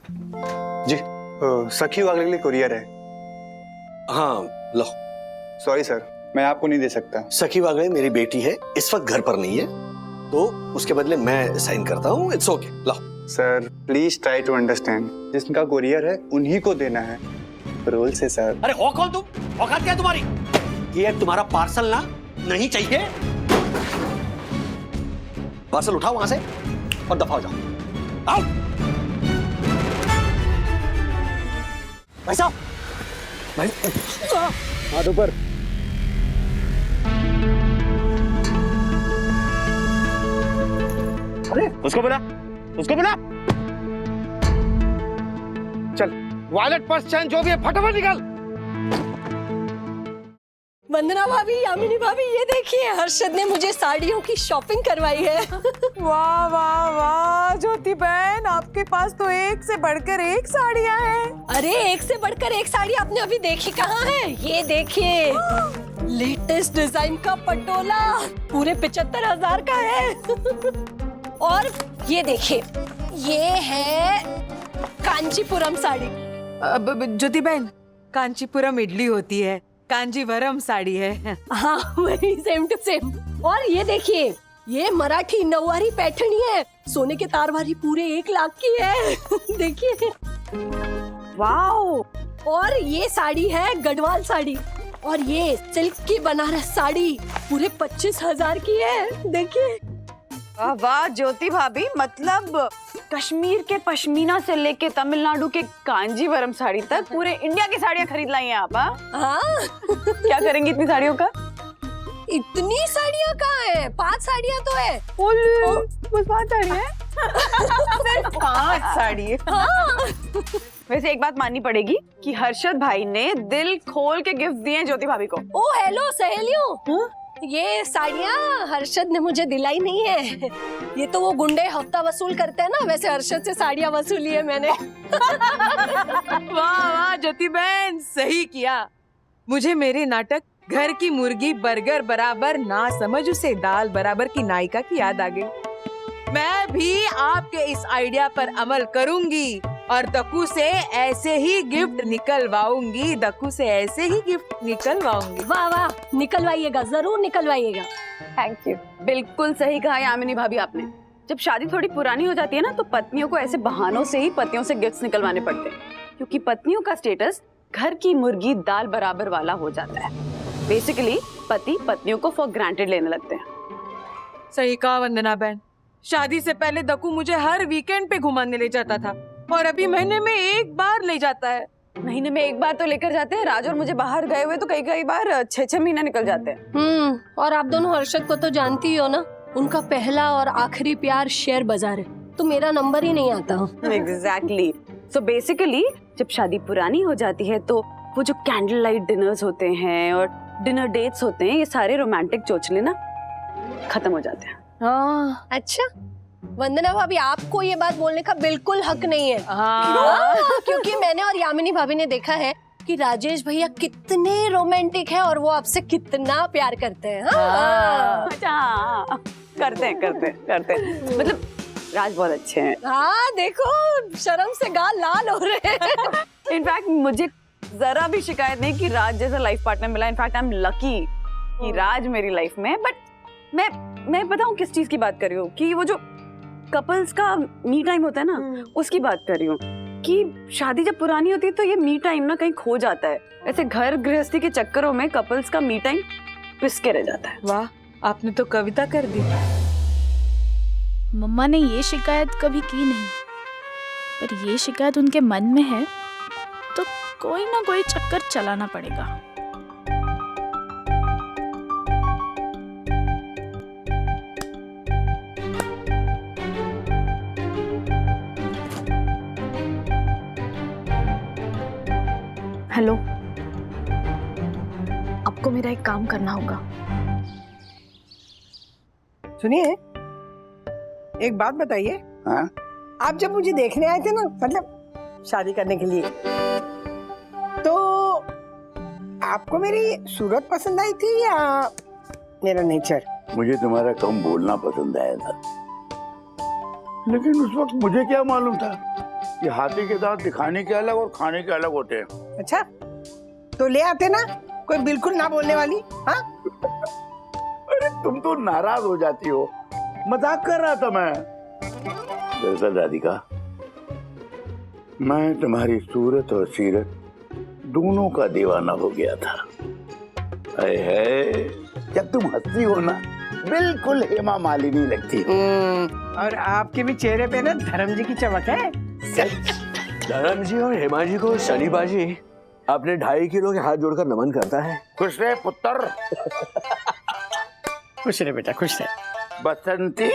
जी सखी वागले के लिए कुरियर है। हाँ लो। सॉरी सर, मैं आपको नहीं दे सकता। सखी वागले मेरी बेटी है, इस वक्त घर पर नहीं है, तो उसके बदले मैं साइन करता हूँ। इट्स ओके, लो। Sir please try to understand, जिसका कुरियर है उन्हीं को देना है, रूल से सर। अरे हो कौन तुम? औकात क्या है तुम्हारी? ये तुम्हारा पार्सल ना नहीं चाहिए। पार्सल उठाओ वहां से और दफा हो जाओ। आओ भाई साहब, भाई हाथ ऊपर। अरे उसको बुला, उसको बुला। चल, वॉलेट पर्स चैन जो भी है फटाफट निकाल। वंदना भाभी, यामिनी भाभी, ये देखिए हर्षद ने मुझे साड़ियों की शॉपिंग करवाई है। वाह वाह वाह ज्योति बहन, आपके पास तो एक से बढ़कर एक साड़ियाँ हैं। अरे एक से बढ़कर एक साड़ी आपने अभी देखी कहाँ है? ये देखिए लेटेस्ट डिजाइन का पटोला पूरे 75,000 का है। और ये देखिए, ये है कांचीपुरम साड़ी। ज्योति बहन, कांचीपुरम इडली होती है, कांजीवरम साड़ी है। हाँ वही, सेम टू सेम। और ये देखिए, ये मराठी नौवारी पैठणी है, सोने के तार वाली, पूरे 1 लाख की है। देखिए, वाह। और ये साड़ी है गढ़वाल साड़ी, और ये सिल्क की बनारस साड़ी पूरे 25,000 की है। देखिए, वाह वाह ज्योति भाभी, मतलब कश्मीर के पश्मीना से लेके तमिलनाडु के कांजीवरम साड़ी तक पूरे इंडिया की साड़ियाँ खरीद लाई हैं आप। हाँ क्या करेंगी इतनी साड़ियों का? इतनी साड़ियाँ कहाँ है? 5 साड़ियाँ तो है। बस 5 साड़ी है? सिर्फ 5 साड़ी है। हाँ। वैसे एक बात माननी पड़ेगी कि हर्षद भाई ने दिल खोल के गिफ्ट दिए हैं ज्योति भाभी को। ओ हेलो सहेलियों, ये साड़ियाँ हर्षद ने मुझे दिलाई नहीं है, ये तो वो गुंडे हफ्ता वसूल करते हैं ना, वैसे हर्षद से साड़ियाँ वसूली है मैंने। वाह वाह ज्योति बहन, सही किया। मुझे मेरे नाटक घर की मुर्गी बर्गर बराबर ना समझ उसे दाल बराबर की नायिका की याद आ गई। मैं भी आपके इस आइडिया पर अमल करूंगी और दक्कू से ऐसे ही गिफ्ट निकलवाऊंगी, दक्कू से ऐसे ही गिफ्ट निकलवाऊंगी। वाह वाह, निकलवाइएगा, जरूर निकलवाइएगा। Thank you. बिल्कुल सही कहा यामिनी भाभी आपने। जब शादी थोड़ी पुरानी हो जाती है ना, तो पत्नियों को ऐसे बहानों से ही पतियों से गिफ्ट्स निकलवाने पड़ते हैं, क्योंकि पत्नियों का स्टेटस घर की मुर्गी दाल बराबर वाला हो जाता है। बेसिकली पति पत्नियों को फॉर ग्रांटेड लेने लगते हैं। सही कहा वंदना बहन, शादी से पहले दक्कू मुझे हर वीकेंड पे घुमाने ले जाता था, और अभी महीने में 1 बार ले जाता है। महीने में 1 बार तो लेकर जाते हैं। राज और मुझे बाहर गए हुए तो कई बार 6-6 महीना निकल जाते हैं। और आप दोनों हर्षद को तो जानती ही हो ना, उनका पहला और आखिरी प्यार शेयर बाजार है, तो मेरा नंबर ही नहीं आता। एग्जैक्टली। सो बेसिकली जब शादी पुरानी हो जाती है तो वो जो कैंडल लाइट डिनर्स होते हैं और डिनर डेट्स होते हैं, ये सारे रोमांटिक चोचले ना खत्म हो जाते हैं। हाँ अच्छा, वंदना भाभी आपको ये बात बोलने का बिल्कुल हक नहीं है। हाँ। क्योंकि मैंने और यामिनी भाभी ने देखा है कि राजेश भैया कितने रोमांटिक हैं और वो आपसे कितना प्यार करते हैं। हाँ। अच्छा, करते हैं। मतलब राज बहुत अच्छे हैं। हाँ देखो, शर्म से गाल लाल हो रहे हैं। इनफैक्ट मुझे जरा भी शिकायत नहीं कि राज जैसा लाइफ पार्टनर मिला। इनफैक्ट आई एम लकी कि राज मेरी लाइफ में। बट मैं बताऊं किस चीज की बात कर रही हूँ, कि वो जो कपल्स का मी टाइम होता है ना, उसकी बात कर रही हूँ। कि शादी जब पुरानी होती है तो ये मी टाइम ना कहीं खो जाता है। ऐसे घर गृहस्थी के चक्करों में कपल्स का मी टाइम पिस के रह जाता है। वाह, आपने तो कविता कर दी। मम्मा ने ये शिकायत कभी की नहीं, पर ये शिकायत उनके मन में है, तो कोई ना कोई चक्कर चलाना पड़ेगा। हेलो, आपको मेरा एक काम करना होगा। सुनिए, एक बात बताइए। हाँ? आप जब मुझे देखने आए थे ना, मतलब शादी करने के लिए, तो आपको मेरी सूरत पसंद आई थी या मेरा नेचर? मुझे तुम्हारा कम बोलना पसंद आया था, लेकिन उस वक्त मुझे क्या मालूम था ये हाथी के दांत दिखाने के अलग और खाने के अलग होते हैं। अच्छा, तो ले आते ना, कोई बिल्कुल ना बोलने वाली। हाँ, अरे तुम तो नाराज हो जाती हो, मजाक कर रहा था मैं। दरअसल राधिका, मैं तुम्हारी सूरत और सीरत दोनों का दीवाना हो गया था। है जब तुम हंसती हो ना, बिल्कुल हेमा मालिनी लगती हो। और आपके भी चेहरे पे ना धर्म जी की चमक है। धर्म जी और हेमा जी को शनि बाजी अपने 2.5 किलो के हाथ जोड़कर नमन करता है। खुश रहे पुत्र। खुश रहे बेटा, खुश रहे। बसंती,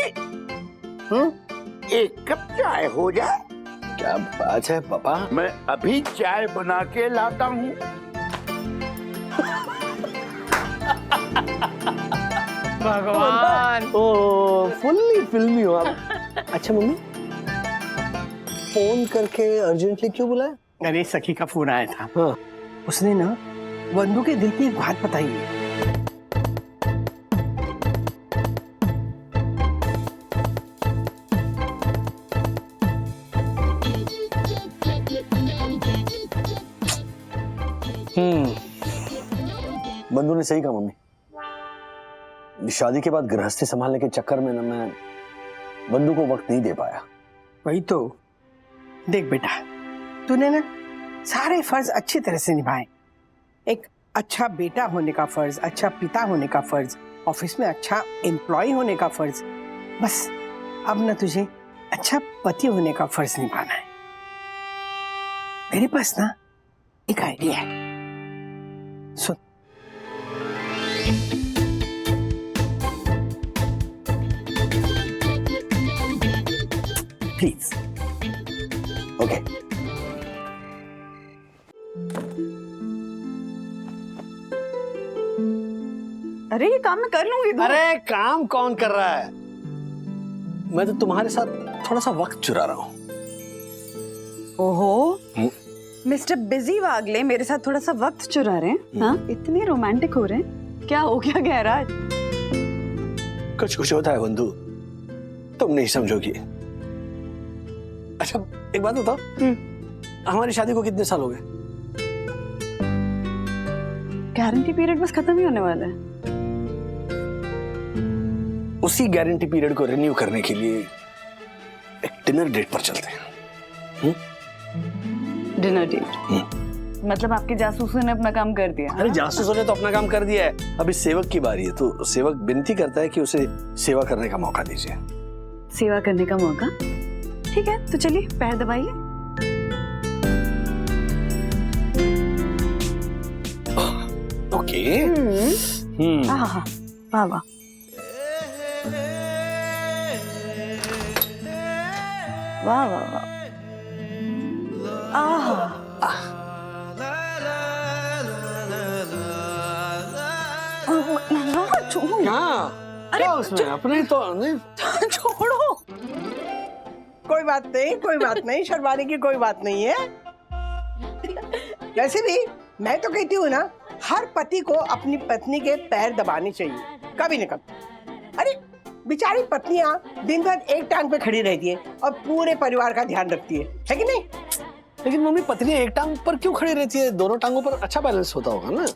एक कप चाय हो जाए। क्या बात है पापा। मैं अभी चाय बना के लाता हूँ। भगवान। ओ फुल्ली फिल्मी हो आप। अच्छा मम्मी, फोन करके अर्जेंटली क्यों बुलाया? अरे सखी का फोन आया था। हाँ। उसने ना बंधु के दिल की एक बात बताई है। बंधु ने सही कहा मम्मी। शादी के बाद गृहस्थी संभालने के चक्कर में ना मैं बंधु को वक्त नहीं दे पाया। वही तो। देख बेटा, तूने ना सारे फर्ज अच्छी तरह से निभाए। एक अच्छा बेटा होने का फर्ज, अच्छा पिता होने का फर्ज, ऑफिस में अच्छा एम्प्लॉय होने का फर्ज। बस अब ना तुझे अच्छा पति होने का फर्ज निभाना है। मेरे पास ना एक आइडिया है, सुन। प्लीज। ओके। अरे ये काम मैं कर लूंगी। अरे काम कौन कर रहा है? मैं तो तुम्हारे साथ थोड़ा सा वक्त चुरा रहा हूँ। ओहो, मिस्टर बिजी वागले मेरे साथ थोड़ा सा वक्त चुरा रहे हैं। हाँ, इतने रोमांटिक हो रहे हैं। क्या हो गया गहराज? कुछ कुछ होता है बंधु, तुम नहीं समझोगी। अच्छा एक बात बताओ, हमारी शादी को कितने साल हो गए? गारंटी पीरियड बस खत्म ही होने वाला है। उसी गारंटी पीरियड को रिन्यू करने के लिए एक डिनर डेट पर चलते हैं। Dinner date? मतलब आपके जासूसों ने अपना काम कर दिया? अरे जासूसों ने तो अपना काम कर दिया है, अभी सेवक की बारी है। तो सेवक विनती करता है कि उसे सेवा करने का मौका दीजिए। सेवा करने का मौका? ठीक है, तो चलिए पैर दबाइए। ओके। हाँ, वाह वाह। वाह वाह वाह। क्या उसमें अपने तो नहीं। छोड़ो। कोई बात नहीं, कोई बात नहीं, शर्माने की कोई बात नहीं है। वैसे भी मैं तो कहती हूँ ना, हर पति को अपनी पत्नी के पैर दबाने चाहिए, कभी न कभी। अरे बेचारी पत्नियां दिन भर एक टांग पे खड़ी रहती है और पूरे परिवार का ध्यान रखती है कि नहीं? लेकिन मम्मी, पत्नी एक टांग पर क्यों खड़ी रहती है? दोनों टांगों पर अच्छा बैलेंस होता होगा ना।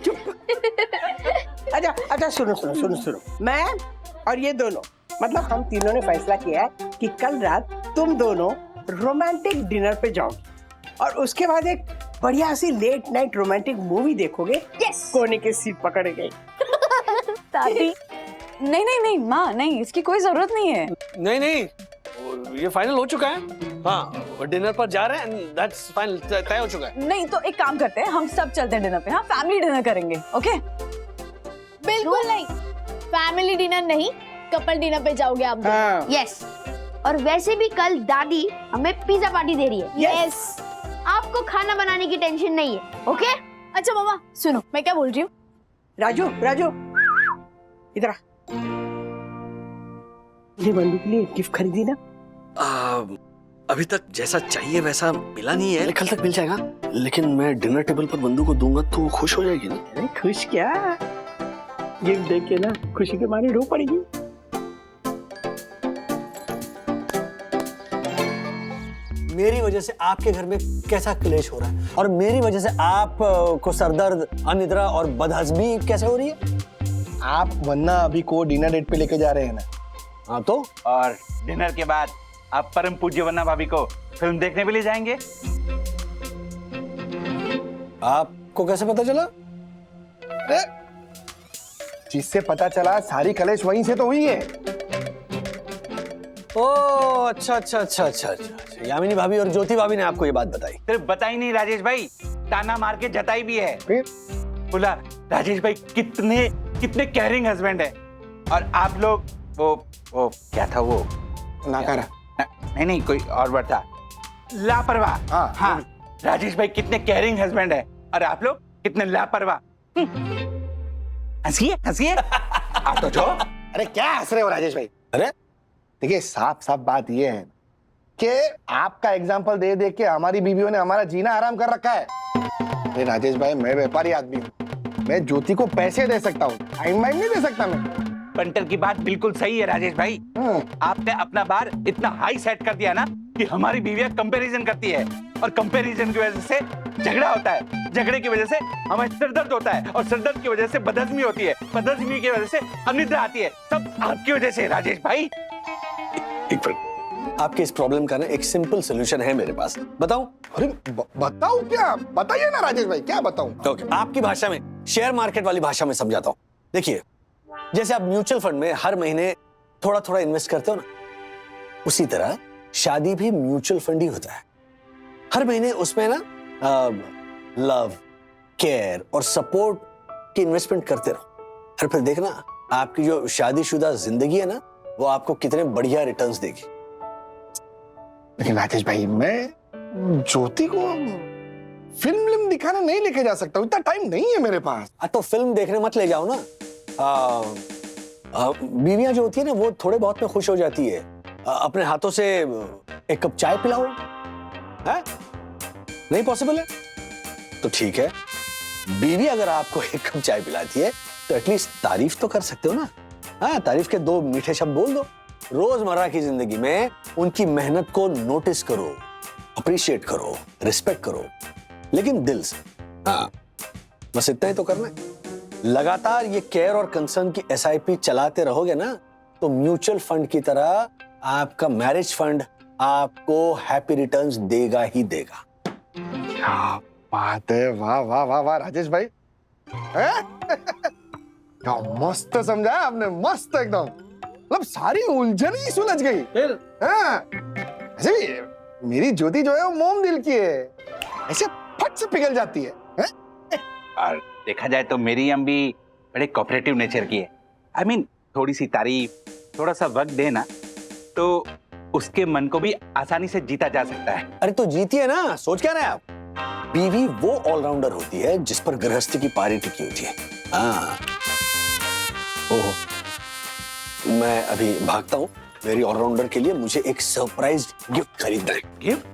चुप। अच्छा सुनो। मैं और ये दोनों, मतलब हम तीनों ने फैसला किया है कि कल रात तुम दोनों रोमांटिक डिनर पे जाओगे और उसके बाद एक बढ़िया सी लेट नाइट रोमांटिक मूवी देखोगे। कोने की सीट पकड़ के। दादी, नहीं माँ, नहीं, इसकी कोई जरूरत नहीं है। नहीं, ये फाइनल हो चुका है। हाँ, डिनर पर जा रहे हैं, दैट्स फाइनल, तय हो चुका है। नहीं तो एक काम करते हैं, हम सब चलते हैं डिनर पे। हाँ, फैमिली डिनर करेंगे। ओके? बिल्कुल नहीं, फैमिली डिनर नहीं, कपल डिनर पे जाओगे आप। हाँ। यस। और वैसे भी कल दादी हमें पिज्जा पार्टी दे रही है। यस। आपको खाना बनाने की टेंशन नहीं है। ओके? अच्छा मामा सुनो, मैं क्या बोल रही हूँ। राजू इधर आ। ये बंदू के लिए गिफ्ट खरीदी ना? अभी तक जैसा चाहिए वैसा मिला नहीं है, कल तक मिल जाएगा। लेकिन मैं डिनर टेबल पर बंदू को दूंगा तो वो खुश हो जाएगी ना। अरे खुश क्या, गिफ्ट देख के ना खुशी के मारे रो पड़ेगी। मेरी वजह से आपके घर में कैसा क्लेश हो रहा है और मेरी वजह से आप को सरदर्द, अनिद्रा और बदहजमी कैसे हो रही है? आप वन्ना अभी को डिनर डेट पे लेके जा रहे हैं ना? हाँ तो और डिनर के बाद आप परम पूज्य वन्ना भाभी को फिल्म देखने भी ले जाएंगे। आपको कैसे पता चला? अरे जिससे पता चला सारी कलेश वहीं से तो हुई है। ओ अच्छा अच्छा अच्छा अच्छा अच्छा, यामिनी भाभी और ज्योति भाभी ने आपको ये बात बताई? सिर्फ बताई नहीं राजेश भाई, ताना मार के जताई भी है। फिर बोला राजेश भाई कितने कितने केयरिंग हस्बैंड है, और आप लोग वो क्या था वो नाकारा। नहीं नहीं कोई और वर्ड था, लापरवाह। हाँ, हाँ राजेश भाई कितने केयरिंग हस्बैंड है और आप लोग कितने लापरवाह। हंसिए हंसिए आप तो जो। अरे क्या हंस रहे हो राजेश भाई? अरे देखिए साफ साफ बात ये है कि आपका एग्जाम्पल दे दे के हमारी बीवियों ने हमारा जीना आराम कर रखा है। अरे राजेश भाई मैं व्यापारी आदमी हूँ, मैं ज्योति को पैसे दे सकता हूँ, टाइम वाइम नहीं दे सकता मैं। बंटर की बात बिल्कुल सही है राजेश भाई। आपने अपना बार इतना हाई सेट कर दिया ना कि हमारी बीवियां कंपैरिजन करती है, और कंपैरिजन की वजह से झगड़ा होता है, झगड़े की वजह से हमें सिरदर्द होता है, और सिरदर्द की वजह से बदहजमी होती है, बदहजमी की वजह से अनिद्रा आती है। सब आपकी वजह से राजेश भाई। एक मिनट, आपके इस प्रॉब्लम का ना एक सिंपल सोल्यूशन है मेरे पास, बताऊं? अरे बताओ क्या, बताइए ना राजेश भाई, क्या बताऊं? ओके, आपकी भाषा में, शेयर मार्केट वाली भाषा में समझाता हूं। देखिए, जैसे आप म्यूचुअल फंड में हर महीने थोड़ा थोड़ा इन्वेस्ट करते हो ना, उसी तरह शादी भी म्यूचुअल फंड ही होता है। हर महीने उसमें ना लव, केयर और सपोर्ट की इन्वेस्टमेंट करते रहो, और फिर देखना आपकी जो शादीशुदा जिंदगी है ना, वो आपको कितने बढ़िया रिटर्न्स देगी। लेकिन राजेश भाई मैं ज्योति को फिल्म दिखाने नहीं लेके जा सकता, इतना टाइम नहीं है मेरे पास। तो फिल्म देखने मत ले जाओ ना। बीवियां जो होती है ना, वो थोड़े बहुत में खुश हो जाती है। अपने हाथों से एक कप चाय पिलाओ, है? नहीं पॉसिबल है? तो ठीक है, बीवी अगर आपको एक कप चाय पिलाती है तो एटलीस्ट तारीफ तो कर सकते हो ना। हाँ, तारीफ के दो मीठे शब्द बोल दो। रोजमर्रा की जिंदगी में उनकी मेहनत को नोटिस करो, अप्रिशिएट करो, रिस्पेक्ट करो, लेकिन दिल से। हाँ, बस इतना ही तो करना है। लगातार ये केयर और कंसर्न की SIP चलाते रहोगे ना, तो म्यूचुअल फंड की तरह आपका मैरिज फंड आपको हैप्पी रिटर्न्स देगा ही देगा। क्या बात है, वाह वाह वाह वाह राजेश भाई, क्या मस्त समझाया आपने, मस्त एकदम। मतलब सारी उलझन ही सुलझ गई। फिर ऐसे भी मेरी ज्योति जो है वो मोम दिल की है, ऐसे फट से पिघल जाती है। और देखा जाए तो मेरी अम्मी बड़े कोऑपरेटिव नेचर की है। I mean, थोड़ी सी तारीफ, थोड़ा सा वक्त देना, तो उसके मन को भी आसानी से जीता जा सकता है। अरे तो जीती है ना, सोच क्या रहे हैं आप? बीवी वो ऑलराउंडर होती है जिस पर गृहस्थी की पारी टिकी होती है। हाँ, ओहो, मैं अभी भागता हूँ। मेरी ऑलराउंडर के लिए मुझे एक सरप्राइज गिफ्ट खरीदना है। गिफ्ट?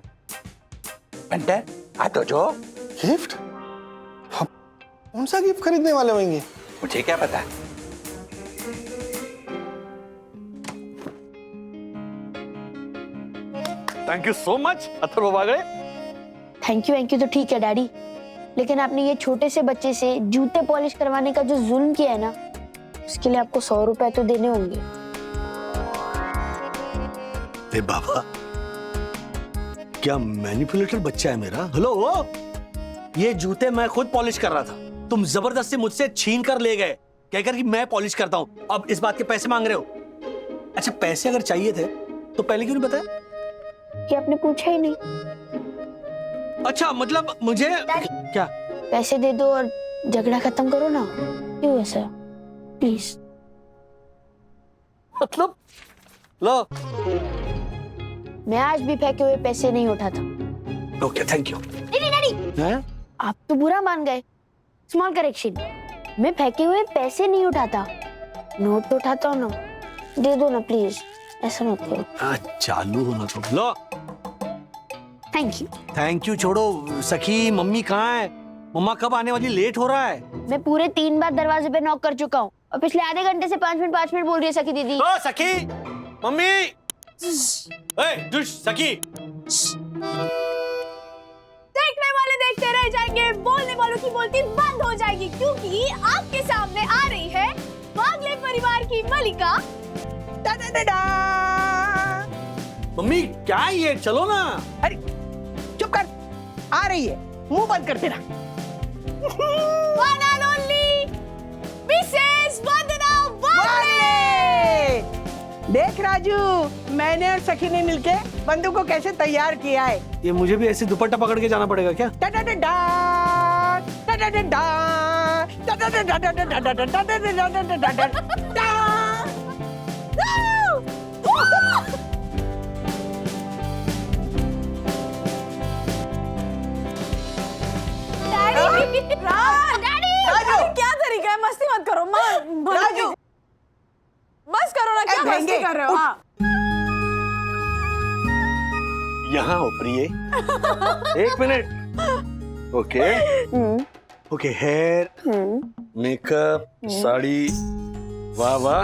बंटर, आ तो जो। गिफ्ट? कौन सा गिफ्ट खरीदने वाले होंगे? मुझे क्या पता। Thank you so much Atharva Wagde. Thank you तो ठीक है डैडी, लेकिन आपने ये छोटे से बच्चे से जूते पॉलिश करवाने का जो जुल्म किया है ना, उसके लिए आपको 100 रुपए तो देने होंगे। अरे बाबा, क्या मैनिपुलेटर बच्चा है मेरा। हेलो, ये जूते मैं खुद पॉलिश कर रहा था, तुम जबरदस्ती मुझसे छीन कर ले गए, कहकर कि मैं पॉलिश करता हूं। अब इस बात के पैसे मांग रहे हो? अच्छा, पैसे अगर चाहिए थे तो पहले क्यों नहीं बताया? कि आपने पूछा ही नहीं। अच्छा, मतलब मुझे क्या? पैसे दे दो और झगड़ा खत्म करो ना। क्यों ऐसा, प्लीज। मतलब लो, मैं आज भी फेंके हुए पैसे नहीं उठाता। Okay, thank you. डैडी, आप तो बुरा मान गए। स्मॉल करेक्शन, मैं फेंके हुए पैसे नहीं उठाता, नोट तो उठाता हूँ ना। दे दो ना प्लीज, ऐसा मत करो। चालू होना तो लो। Thank you. थैंक यू छोड़ो। सखी, मम्मी कहाँ है? मम्मा कब आने वाली? लेट हो रहा है। मैं पूरे 3 बार दरवाजे पे नॉक कर चुका हूँ, और पिछले आधे घंटे से 5 मिनट बोल रही है सखी दीदी। ओ सखी, मम्मी। ए, दुश, सखी। देखने वाले देखते रह जाएंगे, बोलने वालों की बोलती बंद हो जाएगी, क्योंकि आपके सामने आ रही है बागले परिवार की मलिका। मम्मी क्या है ये, चलो ना। अरे चुप कर, आ रही है, मुंह बंद कर तेरा। One and only Mrs. वंदना बागले। देख राजू, मैंने और सखी ने मिलके बंदू को कैसे तैयार किया है। ये मुझे भी ऐसे दुपट्टा पकड़ के जाना पड़ेगा क्या? डैडी क्या तरीका है, मस्ती मत करो। राजू बस करो ना, क्या मस्ती कर रहे हो? हाँ यहाँ हो प्रिय, एक minute. Okay okay, hair, makeup, sari, वाह वाह,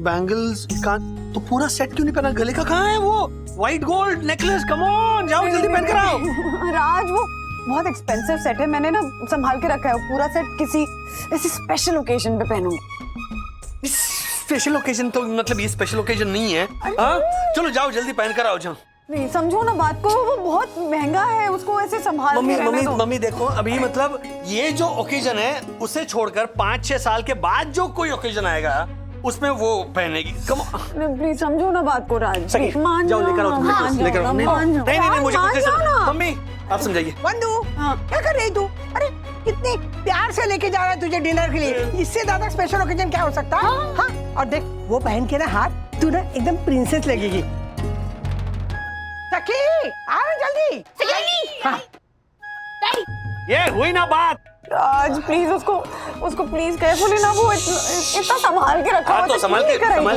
बैंगल्स, कान, तो पूरा सेट क्यों नहीं पहना? गले का कहाँ है वो white gold necklace? Come on, जाओ जल्दी पहन कर आओ। राज वो बहुत एक्सपेंसिव सेट है, मैंने ना संभाल के रखा है। पूरा सेट किसी ऐसी स्पेशल ओकेजन पे पहनूंगी। स्पेशल ओकेजन तो मतलब ये स्पेशल ओकेजन नहीं है। हाँ चलो जाओ जल्दी पहन कर आओ, जाओ। नहीं समझो ना बात को, वो बहुत महंगा है, उसको ऐसे संभाल मम्मी के रहने मम्मी दो। मम्मी देखो, अभी मतलब ये जो ओकेजन है उसे छोड़कर 5-6 साल के बाद जो कोई ओकेजन आएगा उसमें वो पहनेगी। कम प्लीज समझो ना बात को राज, मान जाओ लेकर आओ, लेकर आओ। नहीं मुझे मम्मी आप समझाइए। बंदू क्या कर रही तू? अरे कितने प्यार से लेके जा रहा है तुझे डिनर के लिए, इससे ज्यादा स्पेशल ओकेजन क्या हो सकता है? हाँ और देख वो पहन के ना हाथ, तू ना एकदम प्रिंसेस लगेगी। सखी आओ जल्दी। हाँ। ये हुई ना बात। राज प्लीज उसको प्लीज केयरफुली ना, वो इतना संभाल के रखा। हाँ तो संभाल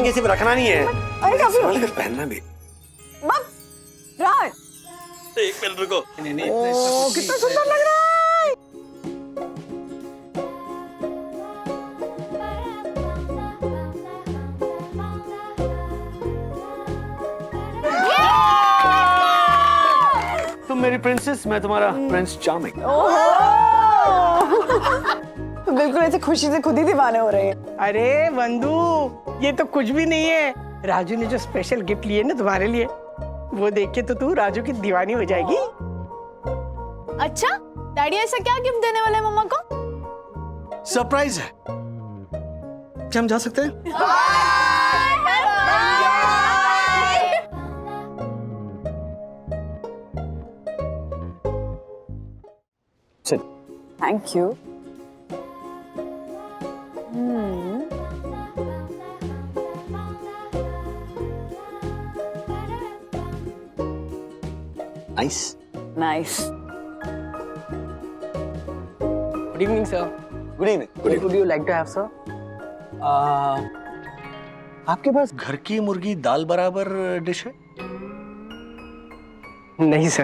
के सिर्फ रखना नहीं है, अरे संभाल कर पहनना भी। राज एक मिनट रुको। ओ कितना सुंदर लग रहा है। तुम मेरी प्रिंसेस, मैं तुम्हारा प्रिंस चार्मिंग। तो बिल्कुल ऐसे खुशी से खुद ही दीवाने हो रहे हैं। अरे बंदू ये तो कुछ भी नहीं है, राजू ने जो स्पेशल गिफ्ट लिए ना तुम्हारे लिए, वो देख के तो तू राजू की दीवानी हो जाएगी। अच्छा डैडी ऐसा क्या गिफ्ट देने वाले हैं मम्मा को? सरप्राइज है। क्या हम जा सकते हैं? Thank you. Nice nice. Good evening sir. Good evening. Would you like to have sir? आपके पास घर की मुर्गी दाल बराबर डिश है? नहीं सर।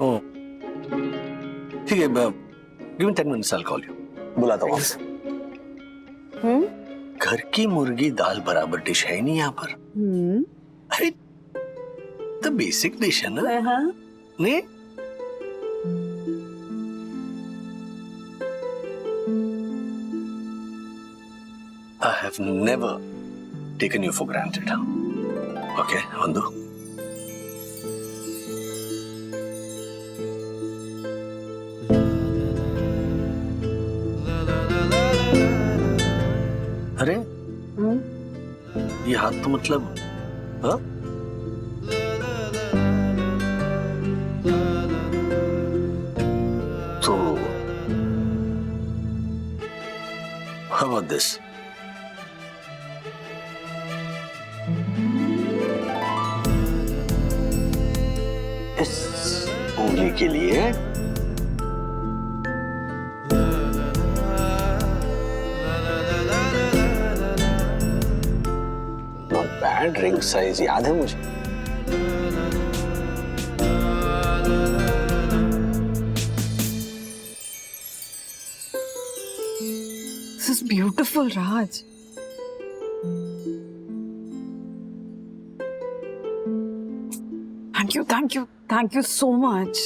ओह ठीक है, give me 10 minutes, I call you. बुलाता हूँ आपसे। घर की मुर्गी दाल बराबर डिश है ही नहीं यहाँ पर। अरे तो बेसिक डिश है ना? नहीं I have never taken you for granted. Okay, Vandu? अरे ये हाथ तो मतलब, हाँ? तो how about this? इस उंगली के लिए नॉट बैड, रिंग साइज याद है मुझे। This is beautiful, Raj. Thank you so much.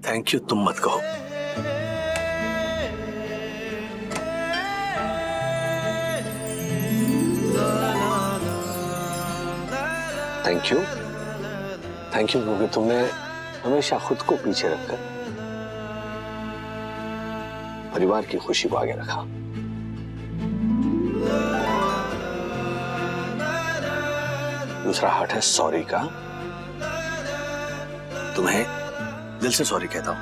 Thank you तुम मत कहो। थैंक यू क्योंकि तुमने हमेशा खुद को पीछे रखकर परिवार की खुशी को आगे रखा। दूसरा हार्ट है सॉरी का। तुम्हें दिल से सॉरी कहता हूं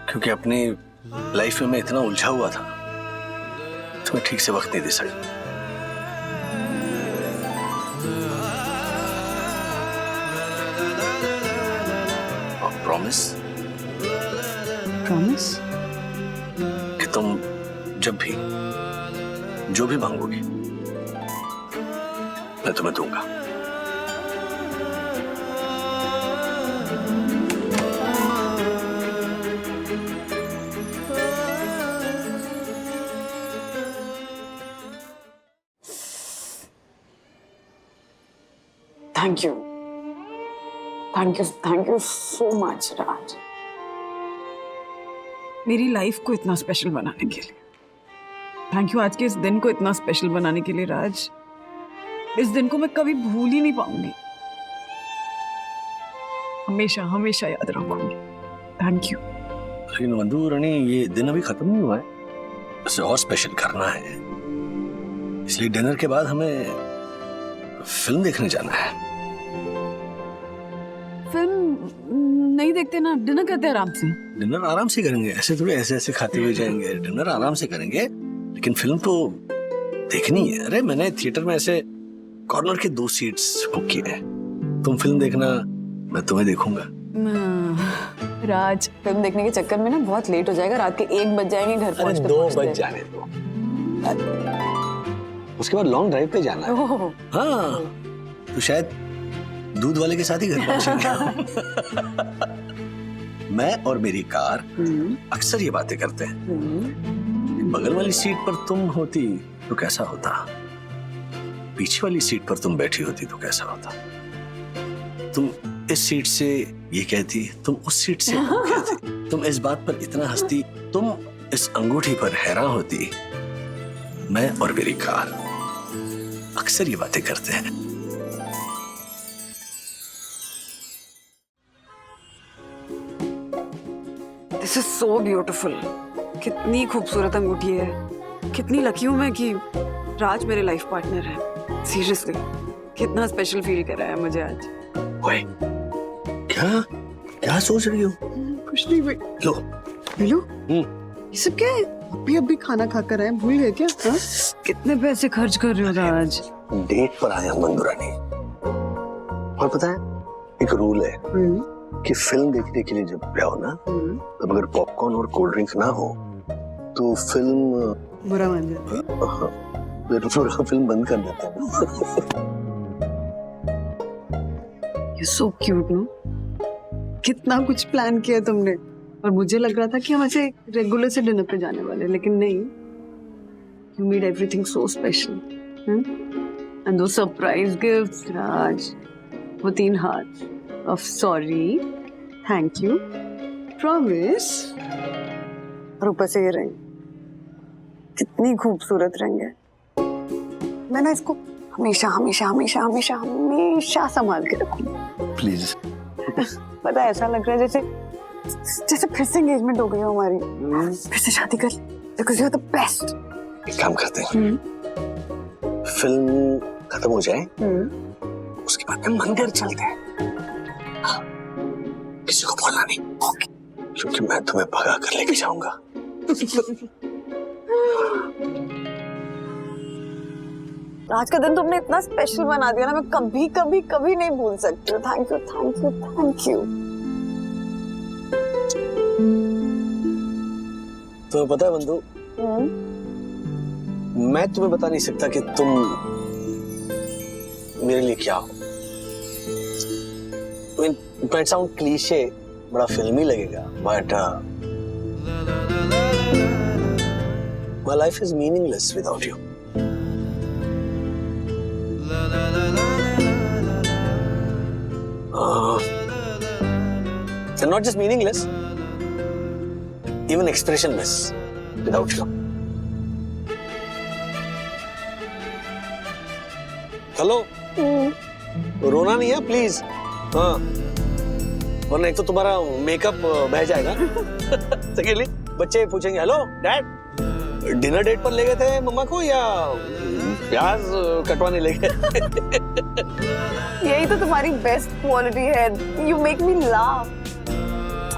क्योंकि अपनी लाइफ में मैं इतना उलझा हुआ था, तुम्हें ठीक से वक्त नहीं दे सका। प्रॉमिस कि तुम जब भी जो भी मांगोगी मैं तुम्हें दूंगा। थैंक यू सो मच राज, मेरी लाइफ को इतना स्पेशल बनाने के लिए। थैंक यू आज के इस दिन को इतना स्पेशल बनाने के लिए राज। इस दिन को मैं कभी भूल ही नहीं पाऊंगी, हमेशा हमेशा याद रखूंगी। Thank you. लेकिन वंदू रानी, ये दिन अभी खत्म नहीं हुआ है, उसे और स्पेशल करना है। इसलिए डिनर के बाद हमें फिल्म देखने जाना है। फिल्म नहीं देखते ना, डिनर करते हैं आराम से। डिनर आराम से करेंगे, ऐसे थोड़े ऐसे खाते हुए जाएंगे। डिनर आराम से करेंगे, लेकिन फिल्म तो देखनी है। अरे मैंने थिएटर में ऐसे कॉर्नर के 2 सीट्स बुक किए हैं। तुम फिल्म देखना, मैं तुम्हें देखूंगा। राज, फिल्म देखने के चक्कर में ना बहुत लेट हो जाएगा, रात के 1 बज जाएंगे घर पहुंचते। 2 बज जाने दो, उसके बाद लॉन्ग ड्राइव पे जाना है। हाँ, तो शायद दूध वाले के साथ ही घर पहुंचेंगे। मैं और मेरी कार अक्सर ये बातें करते हैं। बगल वाली सीट पर तुम होती तो कैसा होता, पीछे वाली सीट पर तुम बैठी होती तो कैसा होता। तुम इस सीट से ये कहती, तुम उस सीट से वो कहती। तुम इस बात पर इतना हंसती, तुम इस अंगूठी पर हैरान होती। मैं और मेरी कार अक्सर ये बातें करते हैं। This is so beautiful. कितनी खूबसूरत अंगूठी है। कितनी लकी हूं मैं कि राज मेरे लाइफ पार्टनर है। सीरियसली कितना स्पेशल फील कर रहा है मुझे आज। ओए, क्या सोच रही हो? कुछ नहीं भाई। लो ये सब क्या है? अभी खाना खा कर आए, भूल गए क्या? हाँ? कितने पैसे खर्च कर रहे हो राज? डेट पर आया मंदुरानी। और पता है, एक रूल है कि फिल्म देखने के लिए जब जाओ ना, तब अगर पॉपकॉर्न और कोल्ड ड्रिंक ना हो तो फिल्म बुरा मान जाती है। फिर पूरा फिल्म बंद कर देता है। You're so cute, no? कितना कुछ प्लान किया तुमने, और मुझे लग रहा था कि हम ऐसे रेगुलर से डिनर पे जाने वाले, लेकिन नहीं। You made everything so special, and those surprise gifts, Raj. वो 3 हाथ of sorry, thank you, promise, और ऊपर से ये रिंग। कितनी खूबसूरत रिंग है। मैं ना इसको हमेशा हमेशा हमेशा हमेशा हमेशा संभाल के रखूंगी। प्लीज। पता है, ऐसा लग रहा है जैसे फिर से एंगेजमेंट हो गई हो हमारी। फिर से शादी कर, because you're the best। एक काम करते हैं, फिल्म खत्म हो जाए, उसके बाद में मंदिर चलते हैं। हाँ, किसी को बोलना नहीं, क्योंकि मैं तुम्हें भगा कर लेके जाऊंगा। आज का दिन तुमने इतना स्पेशल बना दिया ना, मैं कभी कभी कभी नहीं भूल सकती हूँ। Thank you thank you thank you. तुम्हें पता है बंधु, मैं तुम्हें बता नहीं सकता कि तुम मेरे लिए क्या हो। It might sound cliche, बड़ा फिल्मी लगेगा, but my life is meaningless without you. They're not just meaningless, even expressionless without you. Hello, रोना नहीं है प्लीज। हाँ, वरना एक तो तुम्हारा मेकअप बह जाएगा। सेकेंडली बच्चे पूछेंगे हेलो डैड, डिनर डेट पर ले गए थे मम्मा को या प्याज कटवाने ले गए? यही तो तुम्हारी बेस्ट क्वालिटी है। You make me laugh.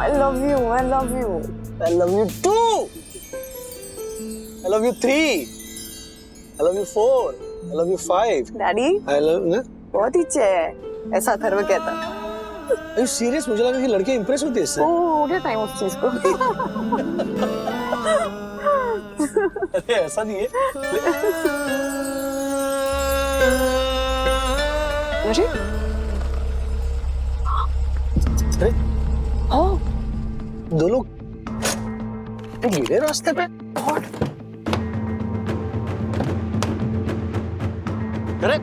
I love you, I love you, I love you 2. I love you 3. I love you 4. I love you 5. Daddy I love you. बहुत ही चे है, ऐसा अथर्व कहता। Are you serious? मुझे लगा कि लड़के इंप्रेस होते हैं इससे। हो गया टाइम उस चीज को। अरे ऐसा नहीं है। अरे हाँ, दो लोग गिरे रास्ते पे। अरे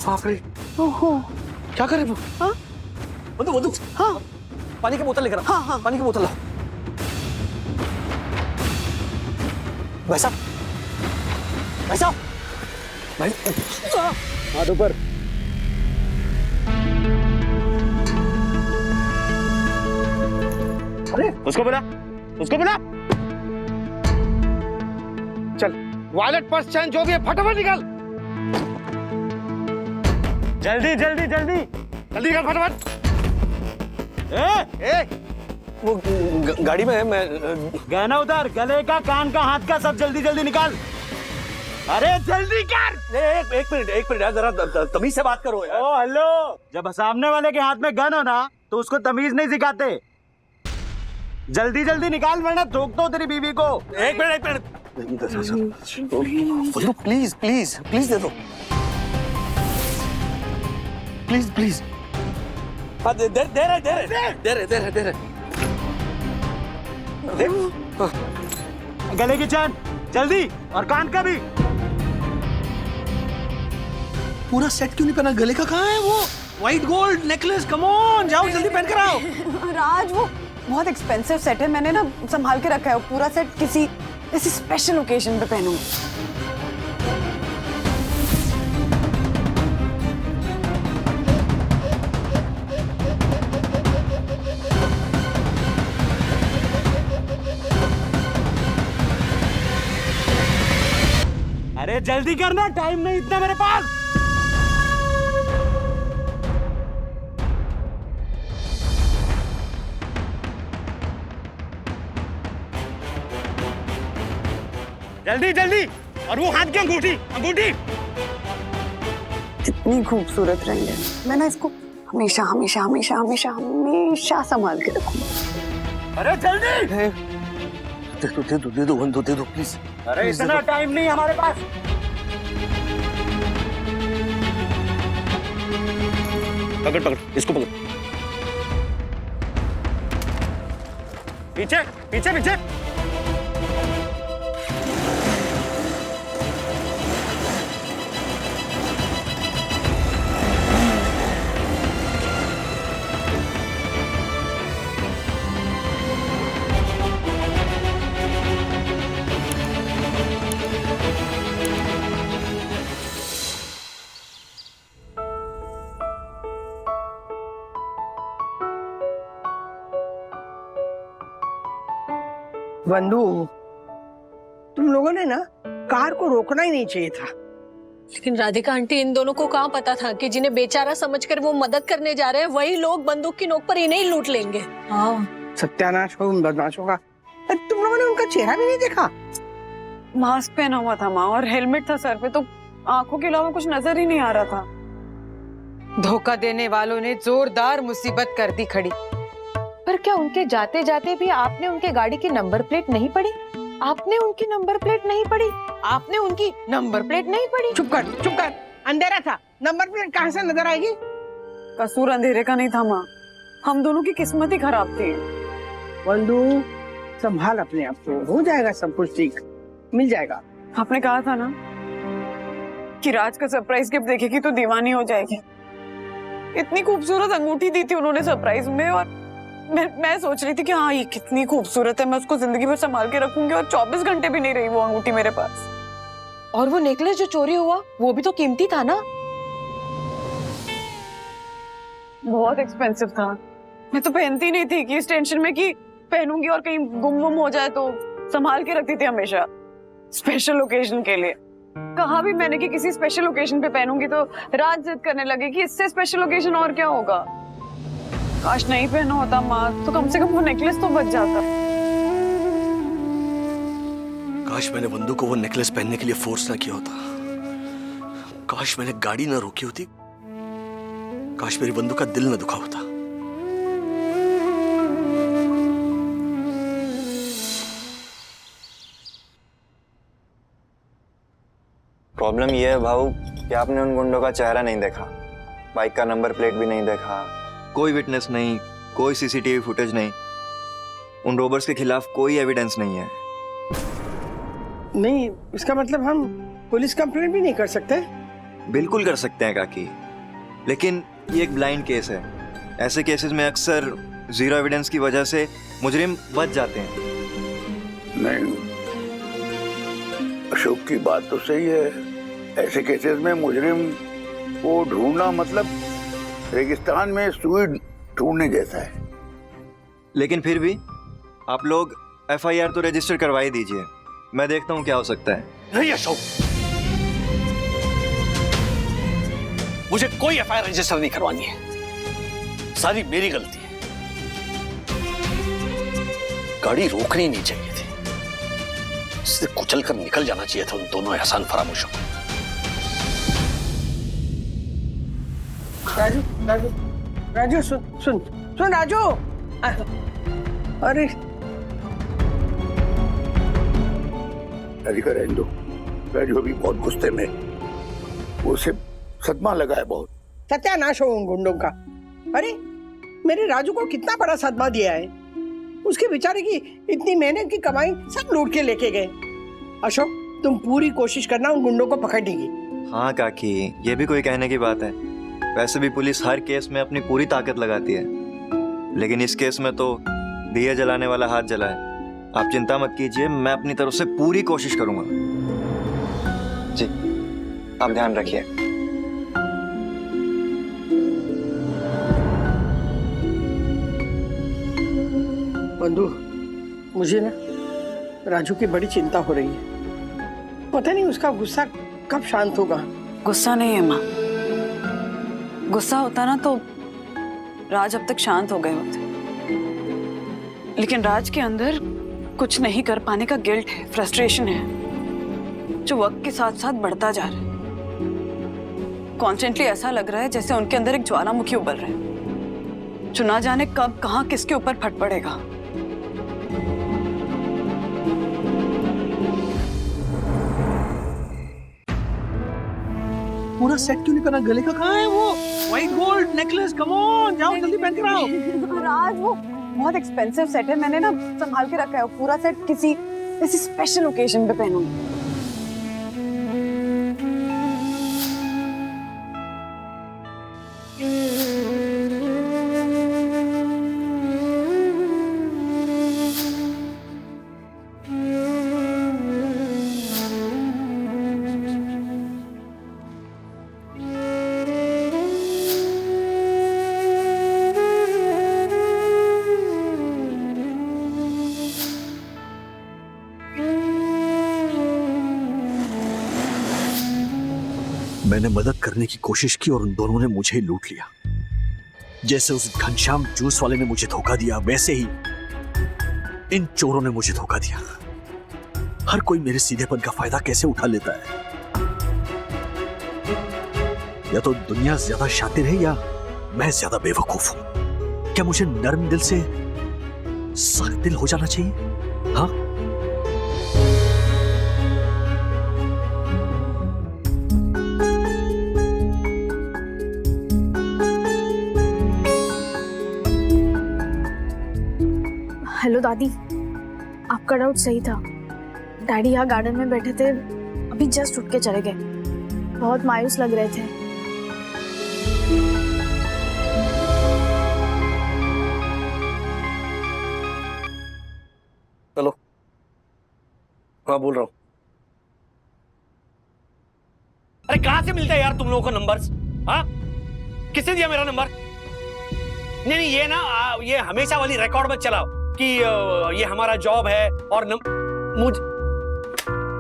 बाप रे, क्या करे वो? हाँ? मधु, हाँ, पानी की बोतल लेकर आओ। हाँ, पानी की बोतल लाओ। भाई साहब, हाथ ऊपर। अरे उसको बुला। चल, वॉलेट पर्स चैन जो भी है फटाफट निकाल। जल्दी निकाल फटाफट। वो गाड़ी में है, मैं गहना उतार, गले का, कान का, हाथ का, सब जल्दी निकाल। अरे जल्दी कर। एक मिनट यार, जरा तमीज से बात करो यार। ओ हेलो, जब सामने वाले के हाथ में गन हो ना तो उसको तमीज नहीं सिखाते। जल्दी निकाल वरना ठोक दो तेरी बीवी को। एक मिनट प्लीज दे दो, प्लीज। हाँ, दे रहे। गले की चैन जल्दी, और कान का भी। पूरा सेट क्यों नहीं पहना? गले का कहाँ है वो white gold necklace? Come on, जाओ जल्दी पहन कर आओ। राज, वो बहुत एक्सपेंसिव सेट है, मैंने ना संभाल के रखा है। पूरा सेट किसी स्पेशल ओकेजन पे पहनूंगी। अरे जल्दी करना, टाइम नहीं इतना मेरे पास। जल्दी, और वो हाथ की अंगूठी। इतनी खूबसूरत रिंग है, मैं ना इसको हमेशा संभाल के रखूंगी। अरे जल्दी। दे दो प्लीज। अरे इतना टाइम नहीं हमारे पास। पकड़, इसको पकड़। पीछे। बंधु, तुम लोगों ने ना कार को रोकना ही नहीं चाहिए था। लेकिन राधिका आंटी, इन दोनों को कहाँ पता था कि जिन्हें बेचारा समझकर वो मदद करने जा रहे हैं वही लोग बंदूक की नोक पर इन्हें ही लूट लेंगे। हाँ, सत्यानाश हो उन बदमाशों का। तुम लोगों ने उनका चेहरा भी नहीं देखा? मास्क पहना हुआ था माँ, और हेलमेट था सर पे, तो आंखों के अलावा कुछ नजर ही नहीं आ रहा था। धोखा देने वालों ने जोरदार मुसीबत कर दी खड़ी। पर क्या उनके जाते जाते भी आपने उनके गाड़ी की नंबर प्लेट नहीं पढ़ी? आपने उनकी नंबर प्लेट नहीं पढ़ी? आपने उनकी नंबर प्लेट नहीं पढ़ी? चुप कर, अंधेरा था, नंबर प्लेट कहाँ से नजर आएगी? कसूर अंधेरे का नहीं था माँ, हम दोनों की किस्मत ही खराब थी। बंधु, संभाल अपने आप को, हो जाएगा सब कुछ ठीक, मिल जाएगा। आपने कहा था ना कि राज का सरप्राइज गिफ्ट देखेगी तो दीवानी हो जाएगी। इतनी खूबसूरत अंगूठी दी थी उन्होंने सरप्राइज में, और मैं सोच रही थी कि हाँ ये कितनी खूबसूरत है, मैं उसको जिंदगी भर संभाल के रखूंगी, और 24 घंटे भी नहीं रही वो अंगूठी मेरे पास। और वो नेकलेस जो चोरी हुआ वो भी तो कीमती था ना। बहुत एक्सपेंसिव था, मैं तो पहनती नहीं थी कि इस टेंशन में कि पहनूंगी और कहीं गुम हो जाए, तो संभाल के रखती थी हमेशा स्पेशल ओकेजन के लिए। कहा भी मैंने कि किसी स्पेशल ओकेजन पे पहनूंगी, तो राज जिद करने लगे कि इससे स्पेशल ओकेजन और क्या होगा। काश नहीं पहना होता माँ, तो कम से कम वो नेकलेस तो बच जाता। काश मैंने वंदू को वो नेकलेस पहनने के लिए फोर्स ना किया होता। काश मैंने गाड़ी ना रोकी होती। काश मेरी वंदू का दिल ना दुखा होता। प्रॉब्लम ये है भाऊ कि आपने उन गुंडों का चेहरा नहीं देखा, बाइक का नंबर प्लेट भी नहीं देखा, कोई विटनेस नहीं, कोई सीसीटीवी फुटेज नहीं, उन रोबर्स के खिलाफ कोई एविडेंस नहीं है। नहीं, इसका मतलब हम पुलिस कंप्लेंट भी नहीं कर सकते? बिल्कुल कर सकते हैं काकी, लेकिन ये एक ब्लाइंड केस है। ऐसे केसेस में अक्सर जीरो एविडेंस की वजह से मुजरिम बच जाते हैं। नहीं, अशोक की बात तो सही है। ऐसे केसेस में मुजरिम को ढूंढना मतलब रेगिस्तान में सुई ढूंढने जैसा है। लेकिन फिर भी आप लोग एफआईआर तो रजिस्टर करवा ही दीजिए, मैं देखता हूँ क्या हो सकता है। नहीं अशोक, मुझे कोई एफआईआर रजिस्टर नहीं करवानी है, सारी मेरी गलती है। गाड़ी रोकनी नहीं चाहिए थी, इससे कुचल कर निकल जाना चाहिए था उन दोनों एहसान फरामोशों को। राजू राजू राजू सुन सुन सुन राजू, अरे राधिका रहने दो, राजू अभी बहुत गुस्से में, उसे सदमा लगा है बहुत। सत्यानाश हो उन गुंडों का। अरे मेरे राजू को कितना बड़ा सदमा दिया है, उसके बेचारे की इतनी मेहनत की कमाई सब लूट के लेके गए। अशोक तुम पूरी कोशिश करना उन गुंडों को पकड़ने की। हाँ काकी, ये भी कोई कहने की बात है। वैसे भी पुलिस हर केस में अपनी पूरी ताकत लगाती है, लेकिन इस केस में तो दिया जलाने वाला हाथ जला है। आप चिंता मत कीजिए, मैं अपनी तरफ से पूरी कोशिश करूंगा। जी आप ध्यान रखिए। बंधु, मुझे ना राजू की बड़ी चिंता हो रही है। पता नहीं उसका गुस्सा कब शांत होगा। गुस्सा नहीं है माँ, गुस्सा होता ना तो राज अब तक शांत हो गए होते, लेकिन राज के अंदर कुछ नहीं कर पाने का गिल्ट है, फ्रस्ट्रेशन है, जो वक्त के साथ साथ बढ़ता जा रहा है। कॉन्स्टेंटली ऐसा लग रहा है जैसे उनके अंदर एक ज्वालामुखी उबल रहा है, जो ना जाने कब कहाँ किसके ऊपर फट पड़ेगा। पूरा सेट क्यों नहीं करना? गले का कहाँ है वो white gold necklace? Come on, जाओ जल्दी पहन कर आओ। राज वो बहुत एक्सपेंसिव सेट है, मैंने ना संभाल के रखा है। पूरा सेट किसी स्पेशल ओकेजन पे पहनूंगी। मैंने मदद करने की कोशिश की और उन दोनों ने मुझे लूट लिया। जैसे उस घनश्याम जूस वाले ने मुझे धोखा दिया, वैसे ही इन चोरों ने मुझे धोखा दिया। हर कोई मेरे सीधेपन का फायदा कैसे उठा लेता है। या तो दुनिया ज्यादा शातिर है या मैं ज्यादा बेवकूफ हूं। क्या मुझे नर्म दिल से सख्त दिल हो जाना चाहिए? हाँ, हेलो दादी, आपका डाउट सही था। डैडी यहाँ गार्डन में बैठे थे, अभी जस्ट उठ के चले गए। बहुत मायूस लग रहे थे। चलो, हाँ बोल रहा हूँ। अरे कहां से मिलता है यार तुम लोगों को नंबर्स? हाँ, किसने दिया मेरा नंबर? नहीं नहीं, ये ना ये हमेशा वाली रिकॉर्ड मत चलाओ कि ये हमारा जॉब है और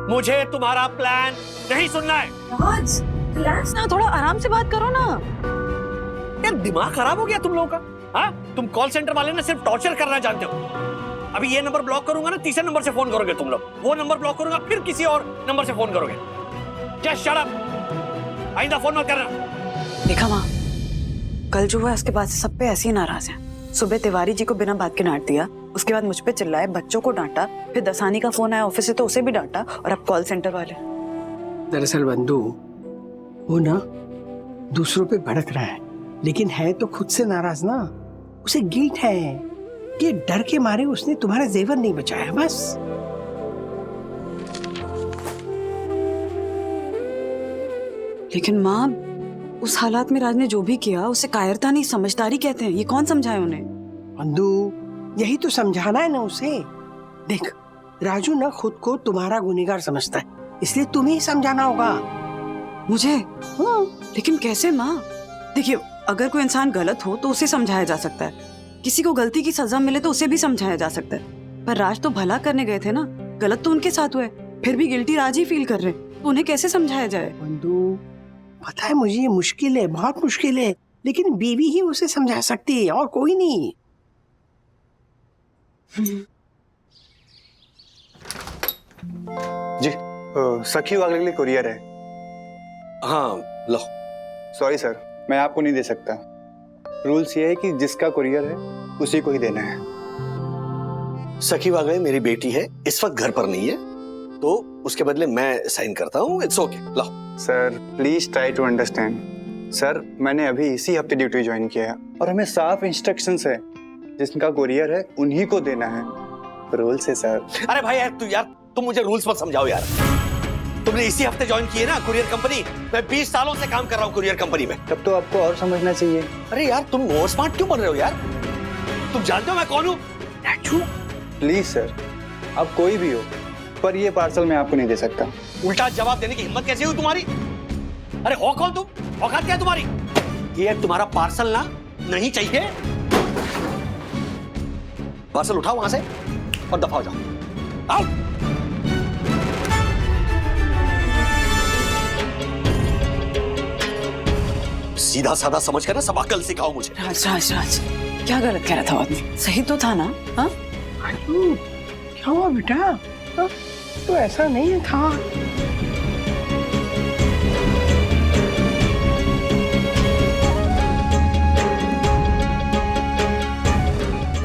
मुझे तुम्हारा प्लान नहीं सुनना है। राज, रिलैक्स ना, थोड़ा आराम से बात करो ना। यार दिमाग खराब हो गया तुम लोगों का। हाँ, तुम कॉल सेंटर वाले ना सिर्फ टॉर्चर करना जानते हो। अभी ये नंबर ब्लॉक करूंगा ना, तीसरे नंबर से फोन करोगे तुम लोग। वो नंबर ब्लॉक करूंगा, फिर किसी और नंबर से फोन करोगे। जस्ट शट अप, आइंदा फोन मत करना। देखा माँ, कल जो हुआ उसके बाद से सब पे ऐसे ही नाराज है। सुबह तिवारी जी को बिना बात के डांट दिया, उसके बाद मुझ पे चिल्लाए, बच्चों को डांटा, फिर दसानी का फोन आया ऑफिस से तो उसे भी डांटा, और अब कॉल सेंटर वाले। दरअसल बंधु, वो ना दूसरों पे भड़क रहा है, लेकिन है तो खुद से नाराज ना। उसे गिल्ट है कि डर के मारे उसने तुम्हारा जेवर नहीं बचाया, बस। लेकिन माँ, उस हालात में राज ने जो भी किया उसे कायरता नहीं समझदारी कहते हैं। ये कौन समझाए उन्हें? बंधु, यही तो समझाना है ना उसे। देख, राजू ना खुद को तुम्हारा गुनहगार समझता है, इसलिए तुम्हें ही समझाना होगा। मुझे? हाँ। लेकिन कैसे माँ? देखिए, अगर कोई इंसान गलत हो तो उसे समझाया जा सकता है, किसी को गलती की सजा मिले तो उसे भी समझाया जा सकता है। पर राज तो भला करने गए थे ना, गलत तो उनके साथ हुए, फिर भी गिल्टी राज ही फील कर रहे, तो उन्हें कैसे समझाया जाए? बंधु, पता है मुझे ये मुश्किल है, बहुत मुश्किल है, लेकिन बीवी ही उसे समझा सकती है और कोई नहीं। जी, सखी वागले के लिए कुरियर है। हाँ लो। सॉरी सर, मैं आपको नहीं दे सकता। रूल्स ये है कि जिसका कुरियर है उसी को ही देना है। सखी वागले मेरी बेटी है, इस वक्त घर पर नहीं है, तो उसके बदले मैं साइन करता हूँ। इट्स ओके, लो। Sir please try to understand. Sir, मैंने अभी इसी हफ्ते ड्यूटी ज्वाइन किया है और हमें साफ इंस्ट्रक्शंस है, जिसका कुरियर है उन्हीं को देना है। रूल्स है सर। अरे भाई यार तुम मुझे रूल्स मत समझाओ यार। तुमने इसी हफ्ते ज्वाइन की है ना कुरियर कंपनी। मैं 20 सालों से काम कर रहा हूँ कुरियर कंपनी में। तब तो आपको और समझना चाहिए। अरे यार, तुम ओवर स्मार्ट क्यों बन रहे हो यार? तुम जानते हो मैं कौन हूँ? प्लीज सर, आप कोई भी हो, पर ये पार्सल मैं आपको नहीं दे सकता। उल्टा जवाब देने की हिम्मत कैसे हुई तुम्हारी? अरे हो कौन तुम? औकात क्या है तुम्हारी? ये तुम्हारा पार्सल ना नहीं चाहिए। पार्सल उठाओ वहां से और दफा हो जाओ। आओ। सीधा साधा समझ कर ना सब अकल सिखाओ मुझे। राज राज राज, क्या गलत कह रहा था आदमी? सही तो था ना? हाँ, क्या हुआ बेटा? हाँ? तो ऐसा नहीं था।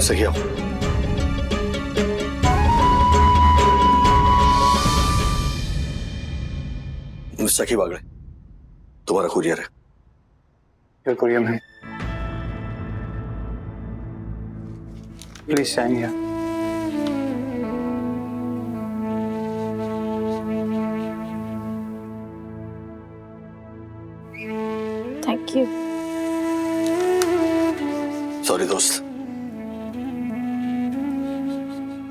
सही आओ। सखी वागले, तुम्हारा कुरियर है। Your courier man. Please sign here. Thank you. Sorry दोस्त,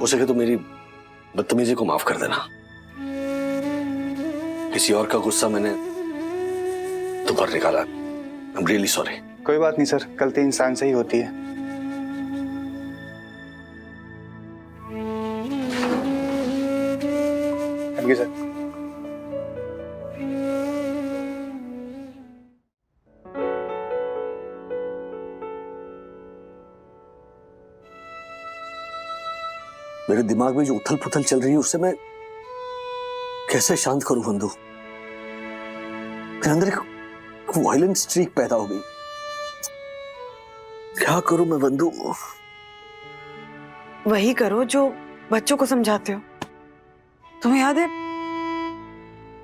हो सके तो मेरी बदतमीजी को माफ कर देना। किसी और का गुस्सा मैंने तुम पर निकाला। I'm really sorry. कोई बात नहीं सर, गलती इंसान से ही होती है। Thank you sir. मेरे दिमाग में जो उथल पुथल चल रही है उससे मैं कैसे शांत करूं बंधु? मेरे अंदर एक वायलेंट स्ट्रीक पैदा हो गई। क्या करूं मैं बंधु? वही करो जो बच्चों को समझाते हो। तुम्हें याद है,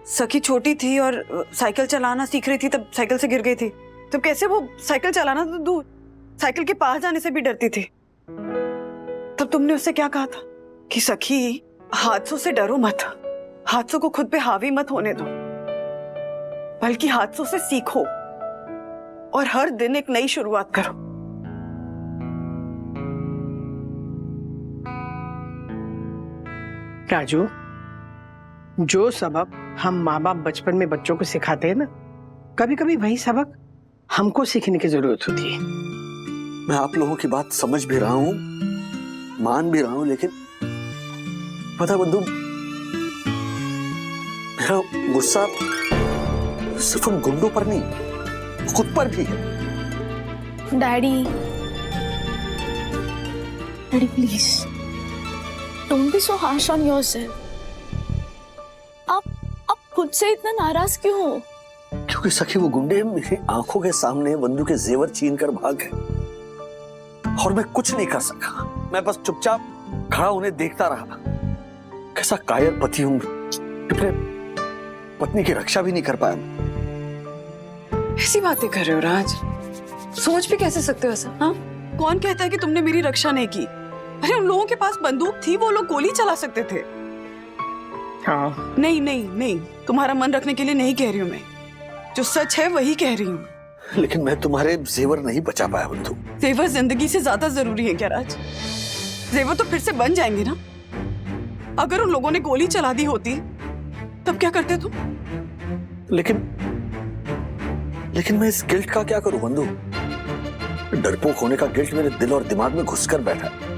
सखी छोटी थी और साइकिल चलाना सीख रही थी, तब साइकिल से गिर गई थी। तब कैसे वो साइकिल चलाना तो दूर, साइकिल के पास जाने से भी डरती थी। तब तुमने उससे क्या कहा था? कि सखी हादसों से डरो मत, हादसों को खुद पे हावी मत होने दो, बल्कि हादसों से सीखो और हर दिन एक नई शुरुआत करो। राजू, जो सबक हम माँ बाप बचपन में बच्चों को सिखाते हैं ना, कभी कभी वही सबक हमको सीखने की जरूरत होती है। मैं आप लोगों की बात समझ भी रहा हूं, मान भी रहा हूं, लेकिन पता बंधु, मेरा गुस्सा सिर्फ उन गुंडों पर नहीं, खुद पर भी है। Daddy, daddy please don't be so harsh on yourself. आप खुद से इतना नाराज क्यों हो? क्योंकि सखी वो गुंडे मेरी आंखों के सामने बंदूक के जेवर छीन कर भाग गए और मैं कुछ नहीं कर सका। मैं बस चुपचाप खड़ा उन्हें देखता रहा। कैसा कायर पति हूं, अपने पत्नी की रक्षा भी नहीं कर पाया। ऐसी बातें कर रहे हो राज, सोच भी कैसे सकते हो ऐसा? हाँ, कौन कहता है कि तुमने मेरी रक्षा नहीं की? अरे उन लोगों के पास बंदूक थी, वो लोग गोली चला सकते थे। हाँ। नहीं नहीं नहीं, तुम्हारा मन रखने के लिए नहीं कह रही हूँ मैं, जो सच है वही कह रही हूँ। लेकिन मैं तुम्हारे जेवर नहीं बचा पाया बंधु। जेवर जिंदगी से ज्यादा जरूरी है क्या राज? जेवर तो फिर से बन जाएंगे ना। अगर उन लोगों ने गोली चला दी होती तब क्या करते तुम? लेकिन मैं इस गिल्ट का क्या करूं बंधु? डरपोक होने का गिल्ट मेरे दिल और दिमाग में घुसकर बैठा है।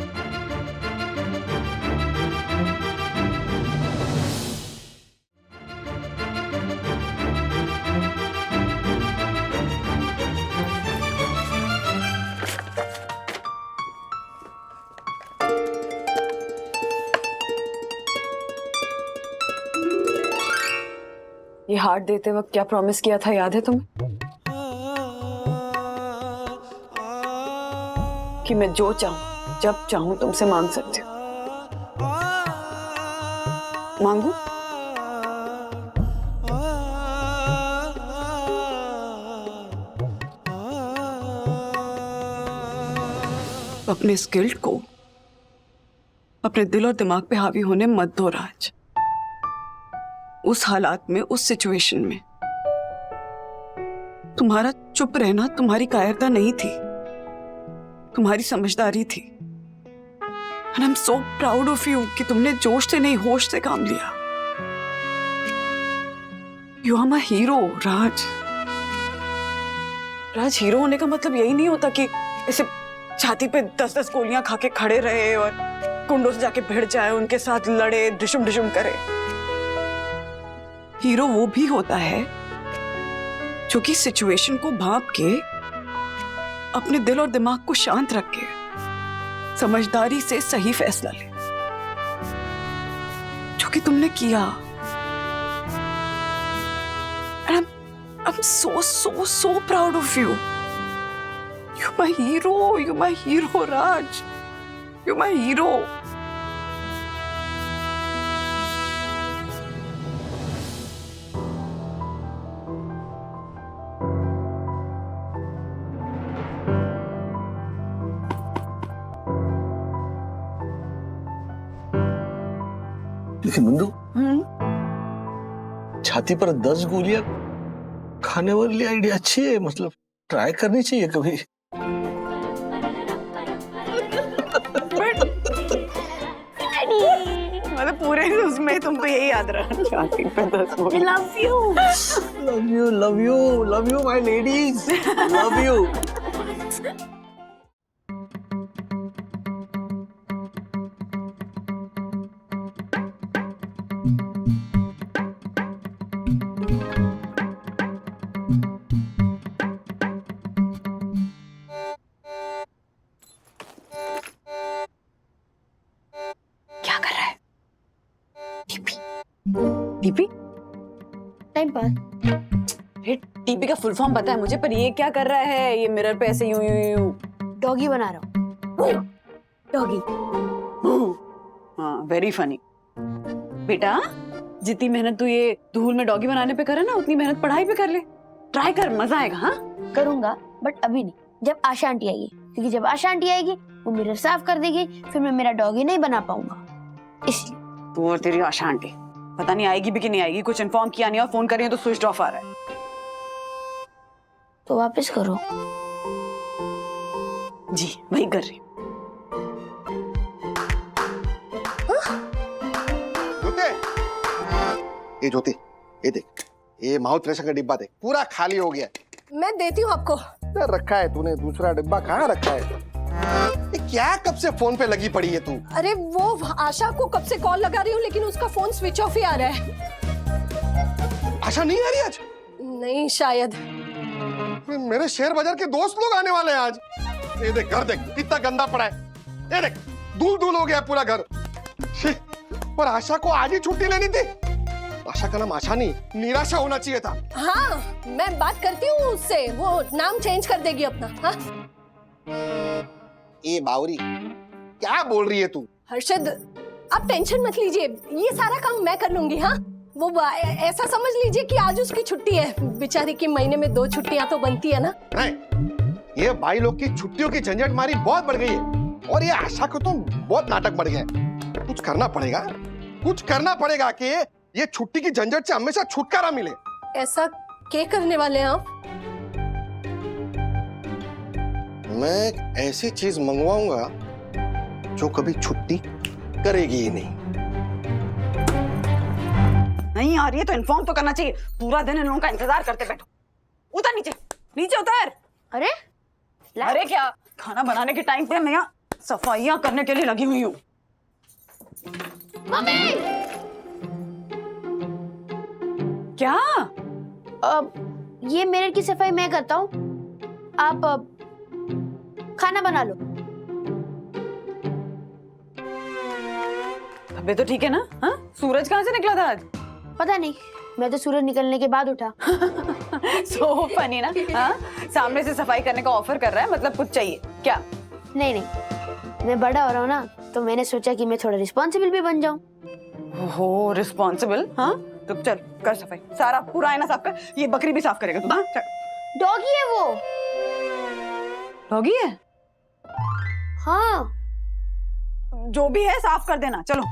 ये हार्ट देते वक्त क्या प्रॉमिस किया था, याद है तुम्हें? कि मैं जो चाहूं जब चाहूं तुमसे मांग सकती हूँ। मांगू? अपने इस गिल्ट को अपने दिल और दिमाग पे हावी होने मत दो राज। उस हालात में, उस सिचुएशन में तुम्हारा चुप रहना तुम्हारी कायरता नहीं थी, तुम्हारी समझदारी थी। And I'm so proud of you कि तुमने जोश से नहीं होश से काम लिया। You are my hero, Raj. Raj, hero होने का मतलब यही नहीं होता कि ऐसे छाती पे 10-10 गोलियां खा के खड़े रहे और गुंडों से जाके भिड़ जाए, उनके साथ लड़े, डिशुम डिशुम करे। हीरो वो भी होता है जो कि सिचुएशन को भांप के अपने दिल और दिमाग को शांत रख के समझदारी से सही फैसला ले, जो कि तुमने किया। And I'm so proud of you. You're my hero. You're my hero, Raj. You're my hero. लेकिन बंधु, छाती पर 10 गोलियां खाने वाली आइडिया अच्छी है, मतलब ट्राई करनी चाहिए कभी। मतलब पूरे उसमें तुमको यही याद रहा, छाती पे 10 गोली। Love you, love you, love you, love you my ladies, love you. क्या कर रहा है? टीपी? Time pass. टीपी का फुल फॉर्म पता है मुझे, पर ये क्या कर रहा है? ये मिरर पे ऐसे यूं यूं यूं डॉगी बना रहा हूँ। डॉगी। हाँ, वेरी फनी। बेटा, जितनी मेहनत तू ये धूल में डॉगी बनाने पे करे ना, उतनी मेहनत पढ़ाई पे कर ले। ट्राई कर, मजा आएगा। हाँ करूंगा, बट अभी नहीं, जब आशा आंटी आएगी, क्योंकि जब आशा आंटी आएगी वो मिरर साफ कर देगी, फिर मैं मेरा डॉगी नहीं बना पाऊंगा। इसलिए। तू और तेरी आशा आंटी पता नहीं आएगी भी कि नहीं आएगी, कुछ इन्फॉर्म किया नहीं और फोन कर रही है तो स्विच ऑफ आ रहा है। तो वापस करो। जी वही कर रही हूँ। ये ज्योति, ये देख, ये माउथ फ्रेशनर का डिब्बा देख, पूरा खाली हो गया। मैं देती हूँ आपको। इधर रखा है तूने, दूसरा डिब्बा कहाँ रखा है? ये क्या कब से फोन पे लगी पड़ी है तू? अरे वो आशा को कब से कॉल लगा रही हूँ लेकिन उसका फोन स्विच ऑफ ही आ रहा है। आशा नहीं आ रही आज? नहीं शायद। मेरे शेयर बाजार के दोस्त लोग आने वाले हैं आज। ये देख घर देख कितना गंदा पड़ा है, ये देख धूल धूल हो गया पूरा घर। छी, पर आशा को आज ही छुट्टी लेनी थी। आशा का नाम आशा नहीं, निराशा होना चाहिए था। हाँ मैं बात करती हूँ उससे, वो नाम चेंज कर देगी अपना। हाँ? ये बावरी क्या बोल रही है तू? हर्षद आप टेंशन मत लीजिए, ये सारा काम मैं कर लूंगी। हाँ वो ऐसा समझ लीजिए कि आज उसकी छुट्टी है, बेचारी की महीने में 2 छुट्टियां तो बनती है ना। नहीं, ये भाई लोग की छुट्टियों की झंझट मारी बहुत बढ़ गई है और ये आशा को तो बहुत नाटक बढ़ गए। कुछ करना पड़ेगा, कुछ करना पड़ेगा कि ये छुट्टी की झंझट से हमेशा छुटकारा मिले। ऐसा क्या करने वाले हैं आप? मैं एक ऐसी चीज मंगवाऊंगा जो कभी छुट्टी करेगी ही नहीं। नहीं आ रही है तो इन्फॉर्म तो करना चाहिए, पूरा दिन इन लोगों का इंतजार करते बैठो। उतर नीचे, नीचे उतर। अरे अरे क्या, खाना बनाने के टाइम पे मैं यहाँ सफाइयाँ करने के लिए लगी हुई हूँ। मम्मी क्या? ये मिरर की सफाई मैं करता हूँ, आप खाना बना लो। अबे तो ठीक है ना? हाँ सूरज कहाँ से निकला था आज? पता नहीं, मैं तो सूरज निकलने के बाद उठा। सो फनी ना। हाँ सामने से सफाई करने का ऑफर कर रहा है, मतलब कुछ चाहिए क्या? नहीं नहीं, मैं बड़ा हो रहा हूँ ना तो मैंने सोचा कि मैं थोड़ा रिस्पॉन्सिबल भी बन जाऊँ। हो रिस्पॉन्सिबल? हाँ तो चल कर सफाई, सारा पूरा आईना साफ कर, ये बकरी भी साफ करेगा तू। हाँ डॉगी है वो। डॉगी है? हाँ जो भी है साफ कर देना। चलो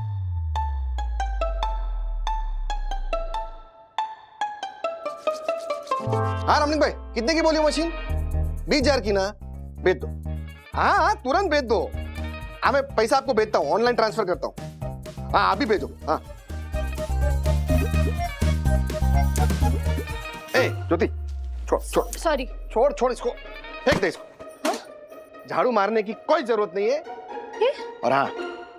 हाँ रामलिंग भाई, कितने की बोली मशीन? 20,000 की ना? भेज दो। हाँ हाँ तुरंत भेज दो। हाँ मैं पैसा आपको भेजता हूँ, ऑनलाइन ट्रांसफर करता हूँ। हाँ अभी भेजो। हाँ ए ज्योति छोड़ छोड़ सॉरी। छोड़ छोड़ इसको, फेंक दे इसको। झाड़ू मारने की कोई जरूरत नहीं है। और हाँ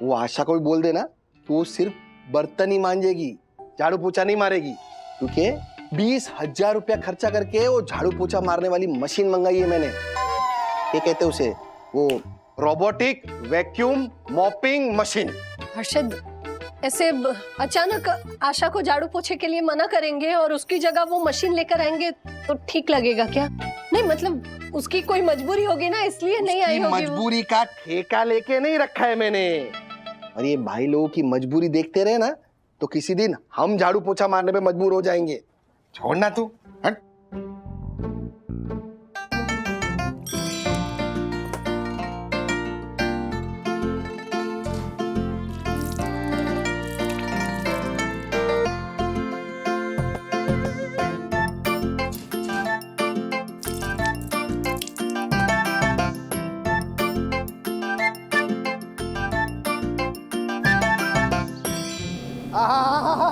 वो आशा को भी बोल देना तो वो सिर्फ बर्तन ही मांजेगी, झाड़ू पोछा नहीं मारेगी, क्योंकि 20,000 रुपया खर्चा करके वो झाड़ू पोछा मारने वाली मशीन मंगाई है मैंने। क्या कहते हैं उसे? वो robotic vacuum mopping machine. Harshad ऐसे अचानक आशा को झाड़ू पोछे के लिए मना करेंगे और उसकी जगह वो मशीन लेकर आएंगे तो ठीक लगेगा क्या? नहीं मतलब उसकी कोई मजबूरी होगी ना, इसलिए नहीं आई होगी। मजबूरी का ठेका लेके नहीं रखा है मैंने। और ये भाई लोगों की मजबूरी देखते रहे ना तो किसी दिन हम झाड़ू पोछा मारने पे मजबूर हो जाएंगे। छोड़ना तू, हट।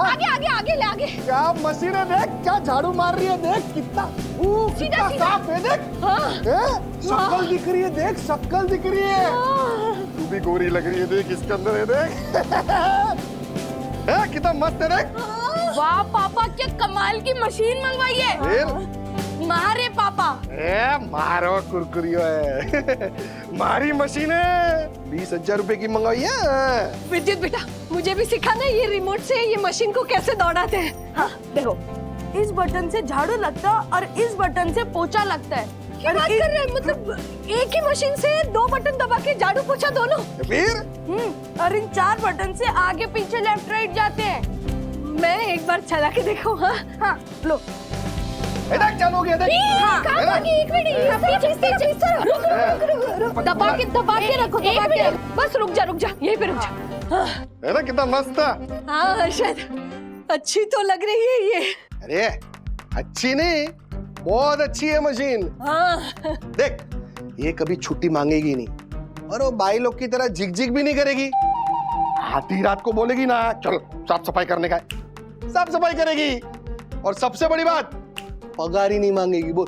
आगे आगे आगे ले आगे। क्या मशीन है देख, क्या झाड़ू मार रही है देख, कितना सीधा सीधा साफ है देख। हाँ। शक्ल दिख रही है देख, शक्ल दिख रही है। तू भी गोरी लग रही है देख, इसके अंदर है देख। कितना मस्त है देख। वाह पापा, क्या कमाल की मशीन मंगवाई है। फिर मारे पापा। मारो कुरकुरियो है। मारी मशीन है, 20,000 रुपए की मंगाई है। विद्युत बेटा मुझे भी सिखाना ये रिमोट से ये मशीन को कैसे दौड़ाते हैं। हाँ देखो, इस बटन से झाड़ू लगता है और इस बटन से पोछा लगता है। क्या बात कर रहे हैं? मतलब एक ही मशीन से 2 बटन दबा के झाड़ू पोछा दोनों? फिर और इन 4 बटन से आगे पीछे लेफ्ट राइट जाते हैं। मैं एक बार चला के देखूं। हाँ हाँ लो। देख चलोगे देख एक मिनट दबा के रखो बस रुक जा यहीं पे रुक जा। है ना कितना मस्त था। हाँ हर्षद अच्छी तो लग रही है ये। अरे अच्छी नहीं, बहुत अच्छी है मशीन। हाँ देख ये कभी छुट्टी मांगेगी नहीं और वो भाई लोग की तरह झिक भी नहीं करेगी। आधी रात को बोलेगी ना चलो साफ सफाई करने का है, साफ सफाई करेगी। और सबसे बड़ी बात पगार ही नहीं मांगेगी। बोल।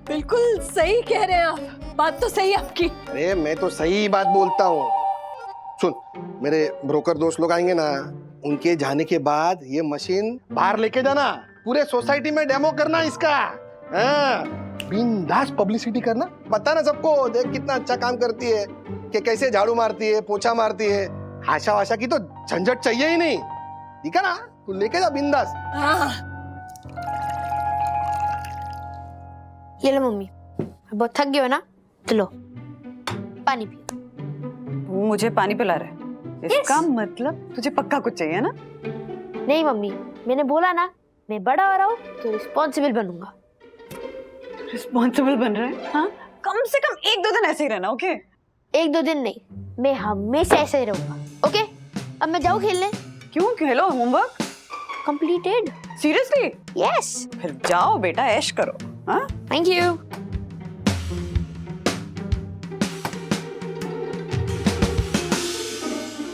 बिल्कुल सही कह रहे हैं आप, बात तो सही है आपकी। अरे मैं तो सही बात बोलता हूँ। सुन, मेरे ब्रोकर दोस्त लोग आएंगे ना, उनके जाने के बाद ये मशीन बाहर लेके जाना, पूरे सोसाइटी में डेमो करना इसका। बिंदास पब्लिसिटी करना, बता ना सबको देख कितना अच्छा काम करती है, कि कैसे झाड़ू मारती है, पोछा मारती है। आशा वाशा की तो झंझट चाहिए ही नहीं। ठीक है ना, तू लेके जा बिंदास। ये लो मम्मी, बहुत थक गए हो ना, चलो पानी पियो। तू मुझे पानी पिला रहा है? इसका मतलब तुझे पक्का कुछ चाहिए ना? नहीं मम्मी, मैंने बोला ना मैं बड़ा हो रहा हूँ तो रिस्पॉन्सिबल बनूंगा। रिस्पॉन्सिबल बन रहा है? हाँ, कम से कम 1-2 दिन ऐसे ही रहना। ओके? 1-2 दिन नहीं, मैं हमेशा ऐसे ही रहूंगा। ओके, अब मैं जाऊँ खेलने? क्यों? खेलो, होमवर्क कंप्लीटेड। सीरियसली? यस। फिर जाओ बेटा, ऐश करो। हाँ, थैंक यू।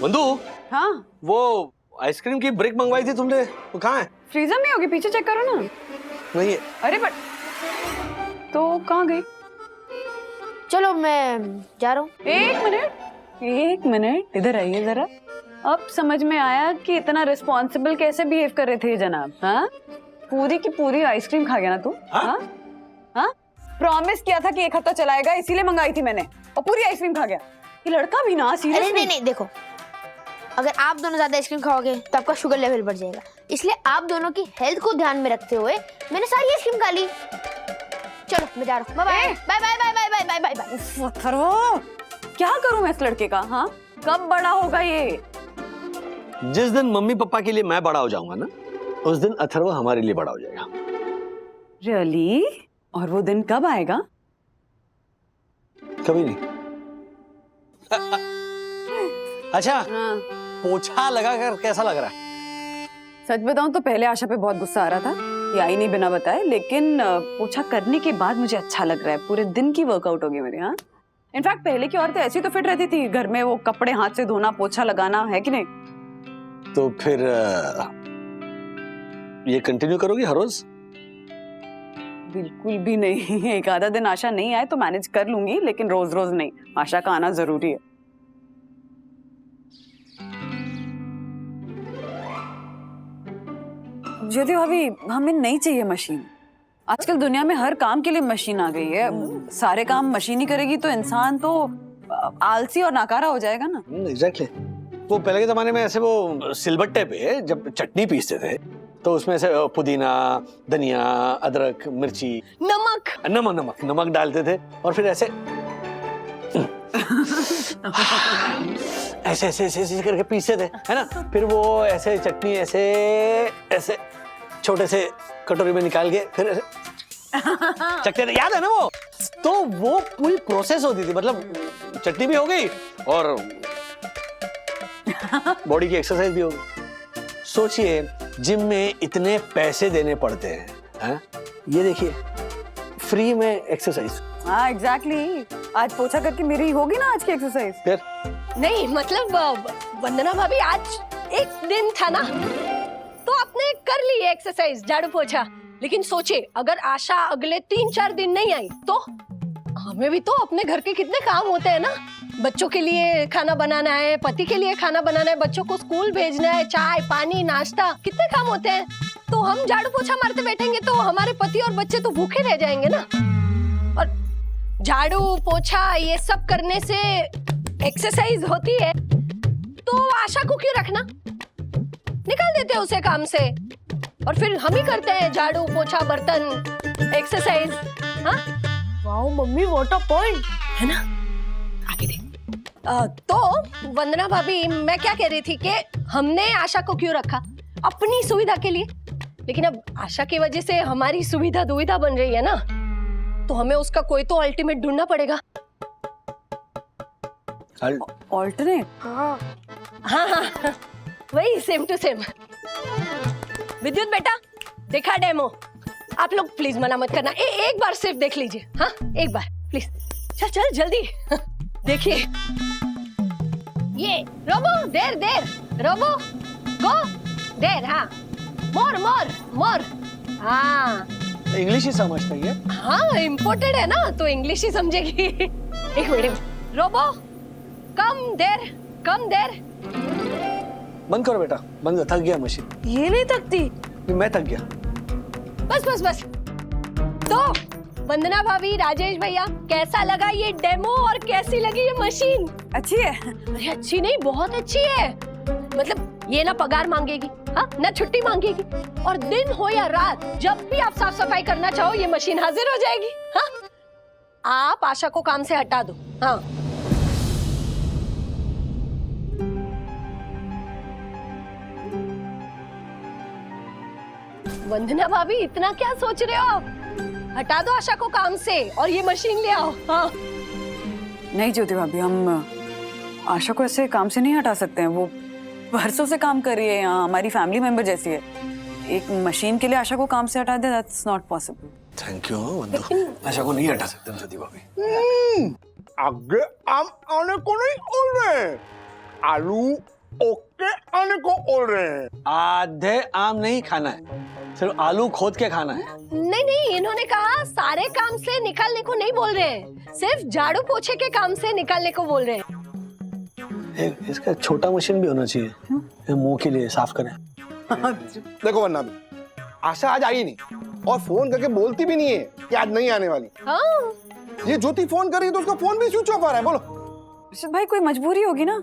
बंधु, हाँ वो आइसक्रीम की ब्रिक मंगवाई थी तुमने, वो कहाँ है? फ्रीजर में होगी, पीछे चेक करो ना। नहीं है। अरे बट तो कहाँ गई? चलो मैं जा रहा हूँ। एक मिनट इधर आइए जरा। अब समझ में आया कि इतना रिस्पॉन्सिबल कैसे बिहेव कर रहे थे जनाब। हाँ, पूरी की पूरी आइसक्रीम खा गया ना तू? हाँ हाँ, प्रॉमिस किया था कि 1 हफ्ता चलाएगा, इसीलिए मंगाई थी मैंने, और पूरी आइसक्रीम खा गया। ये लड़का भी ना सीरियसली। नहीं, देखो अगर आप दोनों ज्यादा आइसक्रीम खाओगे तो आपका शुगर लेवल बढ़ जाएगा, इसलिए आप दोनों की हेल्थ को ध्यान में रखते हुए मैंने सारी आइसक्रीम खा ली। चलो मैं जा रहा हूँ, bye bye bye bye bye bye bye bye. Atharva, क्या करूं मैं इस लड़के का? हाँ, कब बड़ा होगा ये? जिस दिन मम्मी पापा के लिए मैं बड़ा हो जाऊंगा ना, उस दिन अथर्व हमारे लिए बड़ा हो जाएगा। रियली? और वो दिन कब आएगा? कभी नहीं। अच्छा, हाँ। पोछा लगा कर कैसा लग रहा है? सच बताऊं तो पहले आशा पे बहुत गुस्सा आ रहा था, ये आई नहीं बिना बताए, लेकिन पोछा करने के बाद मुझे अच्छा लग रहा है। पूरे दिन की वर्कआउट होगी मेरी। हाँ, इनफैक्ट पहले की औरतें ऐसी तो फिट रहती थी, घर में वो कपड़े हाथ से धोना, पोछा लगाना, है कि नहीं? तो फिर ये कंटिन्यू करोगी हर रोज? बिल्कुल भी नहीं। एक आधा दिन आशा नहीं आए तो मैनेज कर लूंगी, लेकिन रोज रोज नहीं। आशा का आना जरूरी है। ज्योति भाभी, हमें नहीं चाहिए मशीन। आजकल दुनिया में हर काम के लिए मशीन आ गई है। सारे काम मशीन ही करेगी तो इंसान तो आलसी और नाकारा हो जाएगा ना। एग्जैक्टली। वो पहले के जमाने में ऐसे वो सिलबट्टे पे जब चटनी पीसते थे तो उसमें से पुदीना, धनिया, अदरक, मिर्ची, नमक डालते थे और फिर ऐसे ऐसे करके पीसते थे, है ना? फिर वो ऐसे चटनी ऐसे छोटे से कटोरी में निकाल के फिर ऐसे चखते थे, याद है ना वो? तो वो पूरी प्रोसेस होती थी, मतलब चटनी भी हो गई और बॉडी की एक्सरसाइज भी हो गई। सोचिए, जिम में इतने पैसे देने पड़ते हैं, ये देखिए फ्री में एक्सरसाइज। हाँ एग्जैक्टली। आज पोछा करके मेरी होगी ना आज की एक्सरसाइज। फिर नहीं मतलब वंदना भाभी, आज एक दिन था ना तो आपने कर ली एक्सरसाइज, झाड़ू पोछा। लेकिन सोचे अगर आशा अगले 3-4 दिन नहीं आई तो हमें भी तो अपने घर के कितने काम होते हैं ना। बच्चों के लिए खाना बनाना है, पति के लिए खाना बनाना है, बच्चों को स्कूल भेजना है, चाय पानी नाश्ता, कितने काम होते हैं। तो हम झाड़ू पोछा मारते बैठेंगे तो हमारे पति और बच्चे तो भूखे रह जाएंगे ना। और झाड़ू पोछा ये सब करने से एक्सरसाइज होती है, तो आशा को क्यों रखना? निकाल देते हैं उसे काम से और फिर हम ही करते हैं झाड़ू पोछा बर्तन एक्सरसाइज। हाँ wow mummy, what a point, है ना? आगे देख। तो वंदना भाभी, मैं क्या कह रही थी कि हमने आशा को क्यों रखा? अपनी सुविधा के लिए। लेकिन अब आशा की वजह से हमारी सुविधा दुविधा बन रही है ना, तो हमें उसका कोई तो अल्टीमेट ढूंढना पड़ेगा। ऑल्टरनेट? हाँ हाँ हाँ, वही सेम टू सेम। विद्युत बेटा, देखा डेमो? आप लोग प्लीज मना मत करना, एक बार सिर्फ देख लीजिए। हाँ एक बार प्लीज। चल चल जल्दी देखिए। ये रोबो, देर देर, रोबो गो देर। हाँ मोर मोर मोर। हाँ इंग्लिश ही समझता है। हाँ इम्पोर्टेड है ना, तो इंग्लिश ही समझेगी। एक मिनट, रोबो कम देर, कम देर। बंद करो बेटा, बंद कर, थक गया मशीन। ये नहीं थकती। मैं थक गया। बस बस बस। तो वंदना भाभी, राजेश भैया, कैसा लगा ये डेमो और कैसी लगी ये मशीन? अच्छी है। अरे अच्छी नहीं, बहुत अच्छी है। मतलब ये ना पगार मांगेगी, हाँ ना छुट्टी मांगेगी, और दिन हो या रात जब भी आप साफ सफाई करना चाहो ये मशीन हाजिर हो जाएगी। हाँ आप आशा को काम से हटा दो। हाँ वंदना भाभी, इतना क्या सोच रहे हो आप? हटा दो आशा को काम से और ये मशीन ले आओ। हाँ नहीं ज्योति भाभी, हम आशा को ऐसे काम से नहीं हटा सकते हैं। वो बरसों से काम कर रही है यहाँ, हमारी फैमिली मेंबर जैसी है। एक मशीन के लिए आशा को काम से हटा दे, that's not possible. Thank you Vandu, Asha को नहीं हटा सकते ज्योति भाभी। आगे आम आने को नहीं बोल रहे, आलू ओके आने को बोल रहे हैं। आधे आम नहीं खाना है, सिर्फ आलू खोद के खाना है। नहीं नहीं, इन्होंने कहा सारे काम से निकालने को नहीं बोल रहे हैं, सिर्फ झाड़ू पोछे के काम से निकालने को बोल रहे हैं। इसका छोटा मशीन भी होना चाहिए, मुंह के लिए साफ करें। देखो वन्ना भी, आशा आज आई नहीं और फोन करके बोलती भी नहीं है कि आज नहीं आने वाली। हाँ ये ज्योति फोन कर रही है तो उसका फोन भी स्विच ऑफ आ रहा है। बोलो अर्षद भाई, कोई मजबूरी होगी ना,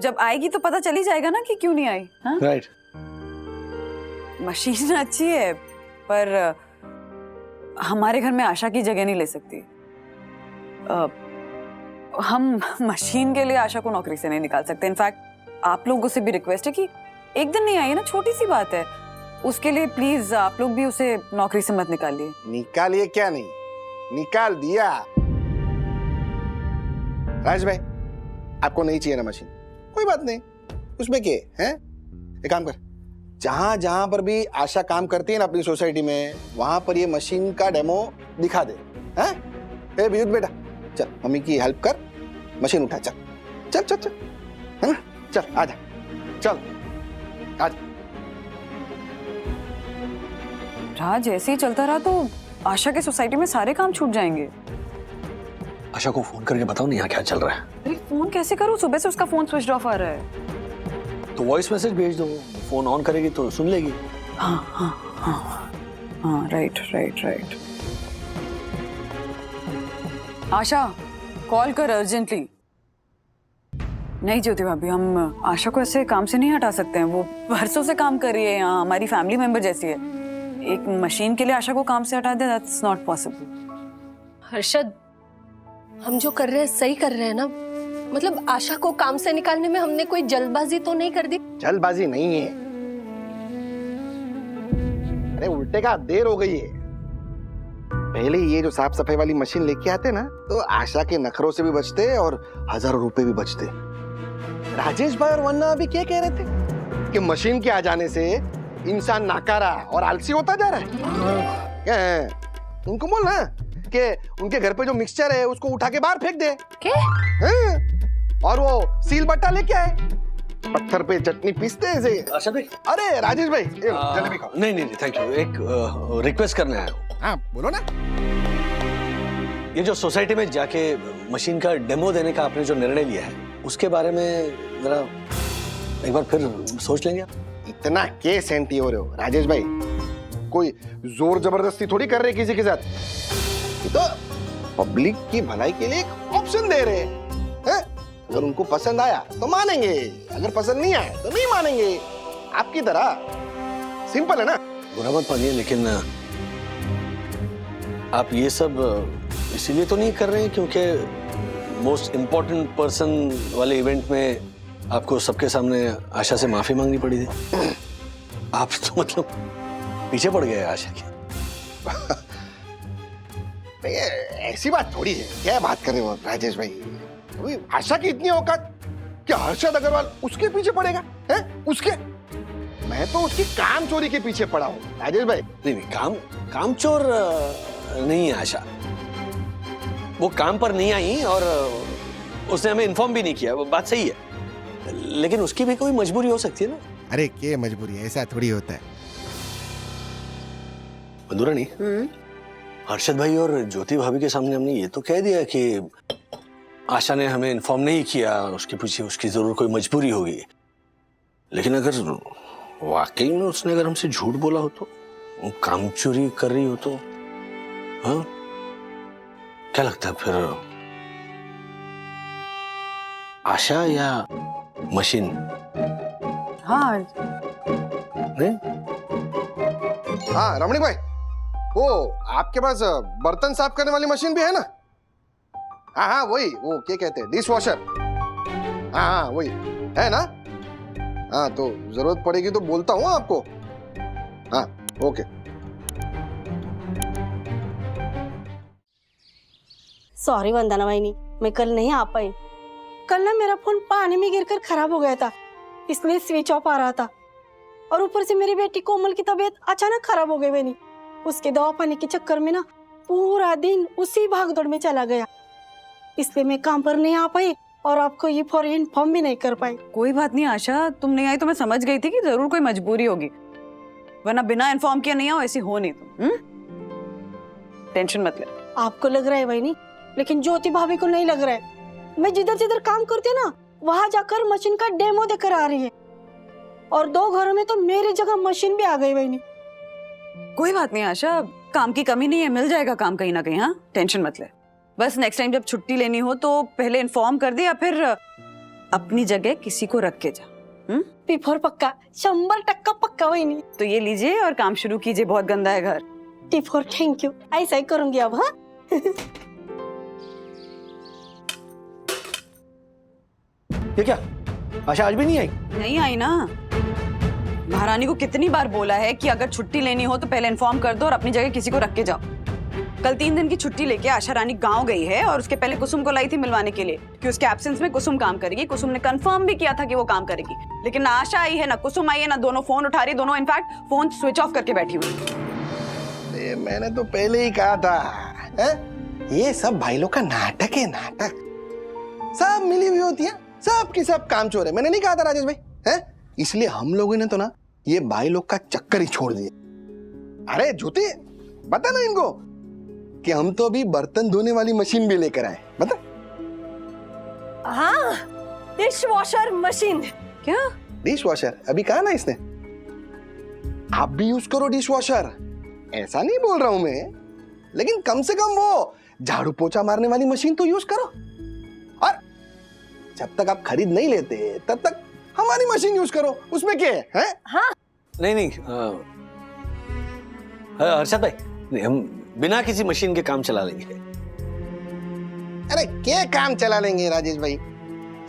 जब आएगी तो पता चल ही जाएगा ना कि क्यों नहीं आई। हाँ? राइट। मशीन अच्छी है पर हमारे घर में आशा की जगह नहीं ले सकती। हम मशीन के लिए आशा को नौकरी से नहीं निकाल सकते। इनफैक्ट आप लोगों से भी रिक्वेस्ट है कि एक दिन नहीं आई है ना, छोटी सी बात है, उसके लिए प्लीज आप लोग भी उसे नौकरी से मत निकालिए। निकालिए क्या नहीं, निकाल दिया। राज भाई, आपको नहीं चाहिए ना मशीन, कोई बात नहीं, उसमें क्या है? एक काम कर, जहां जहां पर भी आशा काम करती है ना अपनी सोसाइटी में, वहां पर ये मशीन का डेमो दिखा दे। हैं? ए विद्युत बेटा, चल मम्मी की हेल्प कर, मशीन उठा, चल चल चल चल, है ना? चल आजा, चल आजा। राज ऐसे ही चलता रहा तो आशा के सोसाइटी में सारे काम छूट जाएंगे। आशा को फोन करके बताओ ना यहाँ क्या चल रहा है। अरे फोन कैसे करूं, सुबह से उसका फोन स्विच ऑफ आ रहा है। तो वॉइस मैसेज भेज दो, फोन ऑन करेगी तो सुन लेगी। हाँ हाँ हाँ हाँ, राइट राइट राइट। आशा कॉल कर अर्जेंटली। नहीं ज्योति भाभी, हम आशा को ऐसे काम से नहीं हटा सकते हैं। वो बरसों से काम कर रही है यहाँ, हमारी फैमिली मेंबर जैसी है। एक मशीन के लिए आशा को काम से हटा दे, दैट्स नॉट पॉसिबल। हर्षद, हम जो कर रहे हैं सही कर रहे हैं ना? मतलब आशा को काम से निकालने में हमने कोई जल्दबाजी तो नहीं कर दी? जल्दबाजी नहीं है, अरे उल्टे का देर हो गई है। पहले ये जो साफ सफाई वाली मशीन लेके आते ना, तो आशा के नखरों से भी बचते और हजारों रुपए भी बचते। राजेश भाई और वन्ना अभी क्या कह रहे थे कि मशीन के आ जाने से इंसान नाकारा और आलसी होता जा रहा है। क्या है? उनको बोल ना कि उनके घर पे जो मिक्सचर है उसको उठा के बाहर फेंक दे। क्या? और वो सील बट्टा लेके आए, पत्थर पे चटनी पीसते हैं ऐसे। आशा भाई, अरे राजेश भाई, जलेबी खाओ। नहीं नहीं थैंक यू, एक रिक्वेस्ट करने आया हूँ। हाँ बोलो ना। ये जो सोसाइटी में जाके मशीन का डेमो देने का आपने जो निर्णय लिया है, उसके बारे में जरा एक बार फिर सोच लेंगे। इतना के सेंटी हो रहे हो राजेश भाई, कोई जोर जबरदस्ती थोड़ी कर रहे किसी के साथ। ये तो पब्लिक की भलाई के लिए एक ऑप्शन दे रहे हैं। अगर उनको पसंद आया तो मानेंगे, अगर पसंद नहीं आया तो नहीं मानेंगे, आपकी तरह सिंपल है ना। बुरा मत मानिए, लेकिन आप ये सब इसीलिए तो नहीं कर रहे हैं क्योंकि मोस्ट इम्पोर्टेंट पर्सन वाले इवेंट में आपको सबके सामने आशा से माफी मांगनी पड़ी थी। आप तो मतलब पीछे पड़ गए आशा के। नहीं, ऐसी बात थोड़ी है। क्या बात कर रहे हो राजेश भाई? अभी आशा की इतनी औकात कि हर्षद अग्रवाल उसके पीछे पड़ेगा? है उसके? मैं तो उसकी काम चोरी के पीछे पड़ा हूँ राजेश भाई। नहीं काम चोर नहीं है आशा। वो काम पर नहीं आई और उसने हमें इन्फॉर्म भी नहीं किया, वो बात सही है, लेकिन उसकी भी कोई मजबूरी हो सकती है ना। अरे क्या मजबूरी है, ऐसा थोड़ी होता है। मधुरानी, हर्षद भाई और ज्योति भाभी के सामने हमने ये तो कह दिया कि आशा ने हमें इन्फॉर्म नहीं किया, उसके पीछे उसकी जरूर कोई मजबूरी होगी। लेकिन अगर वाकई में उसने अगर हमसे झूठ बोला हो तो, वो काम चोरी कर रही हो तो, हाँ क्या लगता है फिर, आशा या मशीन? हाँ नहीं? हाँ रमणी भाई, वो आपके पास बर्तन साफ करने वाली मशीन भी है ना? हाँ हाँ वही, वो क्या कहते हैं, डिश वॉशर। हाँ हाँ वही है ना? हाँ तो जरूरत पड़ेगी तो बोलता हूँ आपको। हाँ ओके। सॉरी वंदना वाहिनी, मैं कल नहीं आ पाई। कल ना मेरा फोन पानी में गिरकर खराब हो गया था, इसलिए स्विच ऑफ आ रहा था। और ऊपर से मेरी बेटी कोमल की तबीयत अचानक खराब हो गई बनी। उसके दवा पानी के चक्कर में ना पूरा दिन उसी भागदौड़ में चला गया, इसलिए मैं काम पर नहीं आ पाई और आपको ये फॉर इन्फॉर्म भी नहीं कर पाई। कोई बात नहीं आशा, तुम नहीं आई तो मैं समझ गई थी कि जरूर कोई मजबूरी होगी, वरना बिना इन्फॉर्म किए नहीं आओ ऐसी हो नहीं तुम। टेंशन मत ले। आपको लग रहा है वही, लेकिन ज्योति भाभी को नहीं लग रहा है। मैं जिधर जिधर काम करती हूँ ना, वहां जाकर मशीन का डेमो देकर आ रही है, और 2 घरों में तो मेरी जगह मशीन भी आ गई वही। कोई बात नहीं आशा, काम की कमी नहीं है, मिल जाएगा काम कहीं ना कहीं। हाँ टेंशन मत ले। बस नेक्स्ट टाइम जब छुट्टी लेनी हो तो पहले इन्फॉर्म कर दे, या फिर अपनी जगह किसी को रख के जा। पिफोर पक्का, 100% पक्का वही। तो ये लीजिए और काम शुरू कीजिए, बहुत गंदा है घर। टिफोर थैंक यू, ऐसा ही करूंगी अब। हाँ ये क्या, आशा आज भी नहीं आई? नहीं आई ना। महारानी को कितनी बार बोला है कि अगर छुट्टी लेनी हो तो पहले इन्फॉर्म कर दो और अपनी जगह किसी को रख के जाओ। कल 3 दिन की छुट्टी लेके आशा रानी गांव गई है, और उसके पहले कुसुम को लाई थी मिलवाने के लिए कि उसके एब्सेंस में कुसुम काम करेगी। कुसुम ने कंफर्म भी किया था कि वो काम करेगी, लेकिन ना आशा आई है ना कुसुम आई है, ना दोनों फोन उठा रही। दोनों इनफैक्ट फोन स्विच ऑफ करके बैठी हुई। मैंने तो पहले ही कहा था है? ये सब भाई लोग का नाटक है, नाटक। सब मिली हुई होती है, सब की सब काम चोर है। मैंने नहीं कहा था राजेश भाई? है इसलिए हम लोगों ने तो ना ये भाई लोग का चक्कर ही छोड़ दिया। अरे ज्योति बता ना इनको कि हम तो अभी बर्तन धोने वाली मशीन भी लेकर आए। बता। हाँ, डिश वॉशर मशीन। क्या डिश वॉशर? अभी कहा ना इसने, आप भी यूज करो डिश वॉशर। ऐसा नहीं बोल रहा हूं मैं, लेकिन कम से कम वो झाड़ू पोछा मारने वाली मशीन तो यूज करो। और जब तक आप खरीद नहीं लेते तब तक हमारी मशीन यूज करो, उसमें क्या है? हाँ नहीं हर्षद भाई, नहीं, हम बिना किसी मशीन के काम चला लेंगे। अरे क्या काम चला लेंगे राजेश भाई?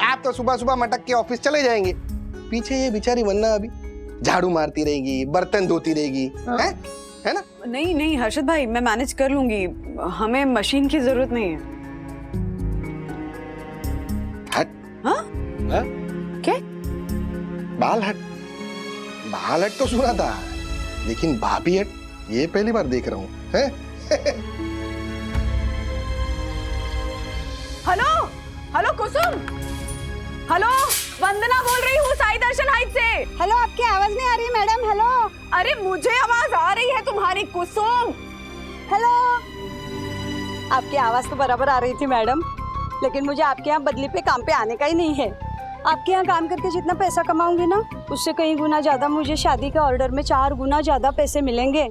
आप तो सुबह सुबह मटक के ऑफिस चले जाएंगे, पीछे ये बेचारी वन्ना अभी झाड़ू मारती रहेगी, बर्तन धोती रहेगी। है ना? नहीं नहीं हर्षद भाई, मैं मैनेज कर लूंगी, हमें मशीन की जरूरत नहीं है। हट। हाँ? क्या? बाल हट। बाल हट तो सुना था, लेकिन भाभी हट ये पहली बार देख रहा हूँ। है? हेलो हेलो कुसुम, हेलो वंदना बोल रही हूँ साई दर्शन हाइट से। हेलो, आपकी आवाज नहीं आ रही मैडम। हेलो। अरे मुझे आवाज आ रही है तुम्हारी कुसुम। हेलो। आपकी आवाज तो बराबर आ रही थी मैडम, लेकिन मुझे आपके यहाँ बदली पे काम पे आने का ही नहीं है। आपके यहाँ काम करके जितना पैसा कमाऊंगी ना, उससे कई गुना ज्यादा मुझे शादी के ऑर्डर में 4 गुना ज्यादा पैसे मिलेंगे।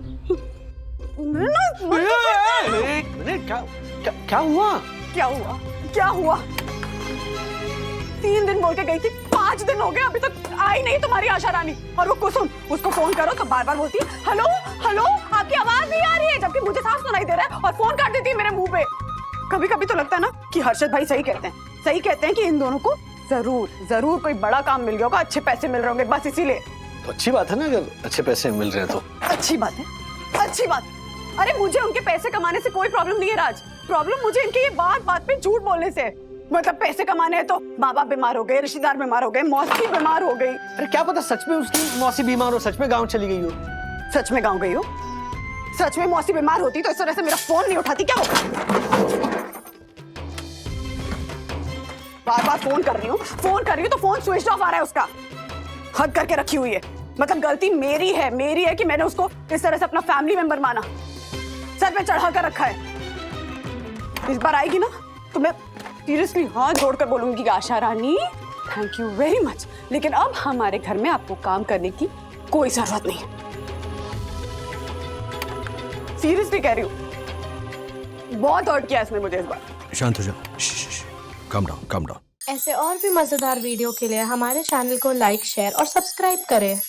क्या हुआ? क्या हुआ? क्या हुआ? 3 दिन बोल के गई थी, 5 दिन हो गए अभी तक आई नहीं तुम्हारी आशा रानी। और वो कुसुम, उसको फोन करो तो बार बार बोलती है हेलो हेलो, आपकी आवाज नहीं आ रही है, जबकि मुझे साफ सुनाई दे रहा है, और फोन काट देती है मेरे मुंह पे। कभी कभी तो लगता है ना कि हर्षद भाई सही कहते हैं कि इन दोनों को जरूर कोई बड़ा काम मिल गया होगा, अच्छे पैसे मिल रहे होंगे, बस इसीलिए तो अच्छी बात है ना, अगर अच्छे पैसे मिल रहे हैं तो। अच्छी बात है, अच्छी बात। अरे मुझे उनके पैसे कमाने से कोई प्रॉब्लम नहीं है राज, प्रॉब्लम मुझे इनके ये बात बात पे झूठ बोलने से। मतलब पैसे कमाने हैं तो माँ बाप बीमार हो गए, रिश्तेदार बीमार हो गए, मौसी बीमार हो गई। अरे क्या पता सच में उसकी मौसी बीमार हो, सच में गाँव चली गई हो। सच में गाँव गई हो? सच में मौसी बीमार होती तो इस तरह से मेरा फोन नहीं उठाती क्या? बार बार फोन कर रही हूँ तो फोन स्विच ऑफ आ रहा है उसका। हद करके रखी हुई है। मतलब गलती मेरी है कि मैंने उसको इस तरह से अपना फैमिली मेंबर माना, सर पे चढ़ा कर रखा है। इस बार आएगी ना तो मैं सीरियसली हाथ जोड़कर बोलूंगी कि Asha Rani thank you very much, लेकिन अब हमारे घर में आपको काम करने की कोई जरूरत नहीं है। सीरियसली कह रही हूँ, बहुत हर्ट किया इसने मुझे इस बार। शांत हो जाओ, काम डाउन, काम डाउन। ऐसे और भी मजेदार वीडियो के लिए हमारे चैनल को लाइक, शेयर और सब्सक्राइब करें।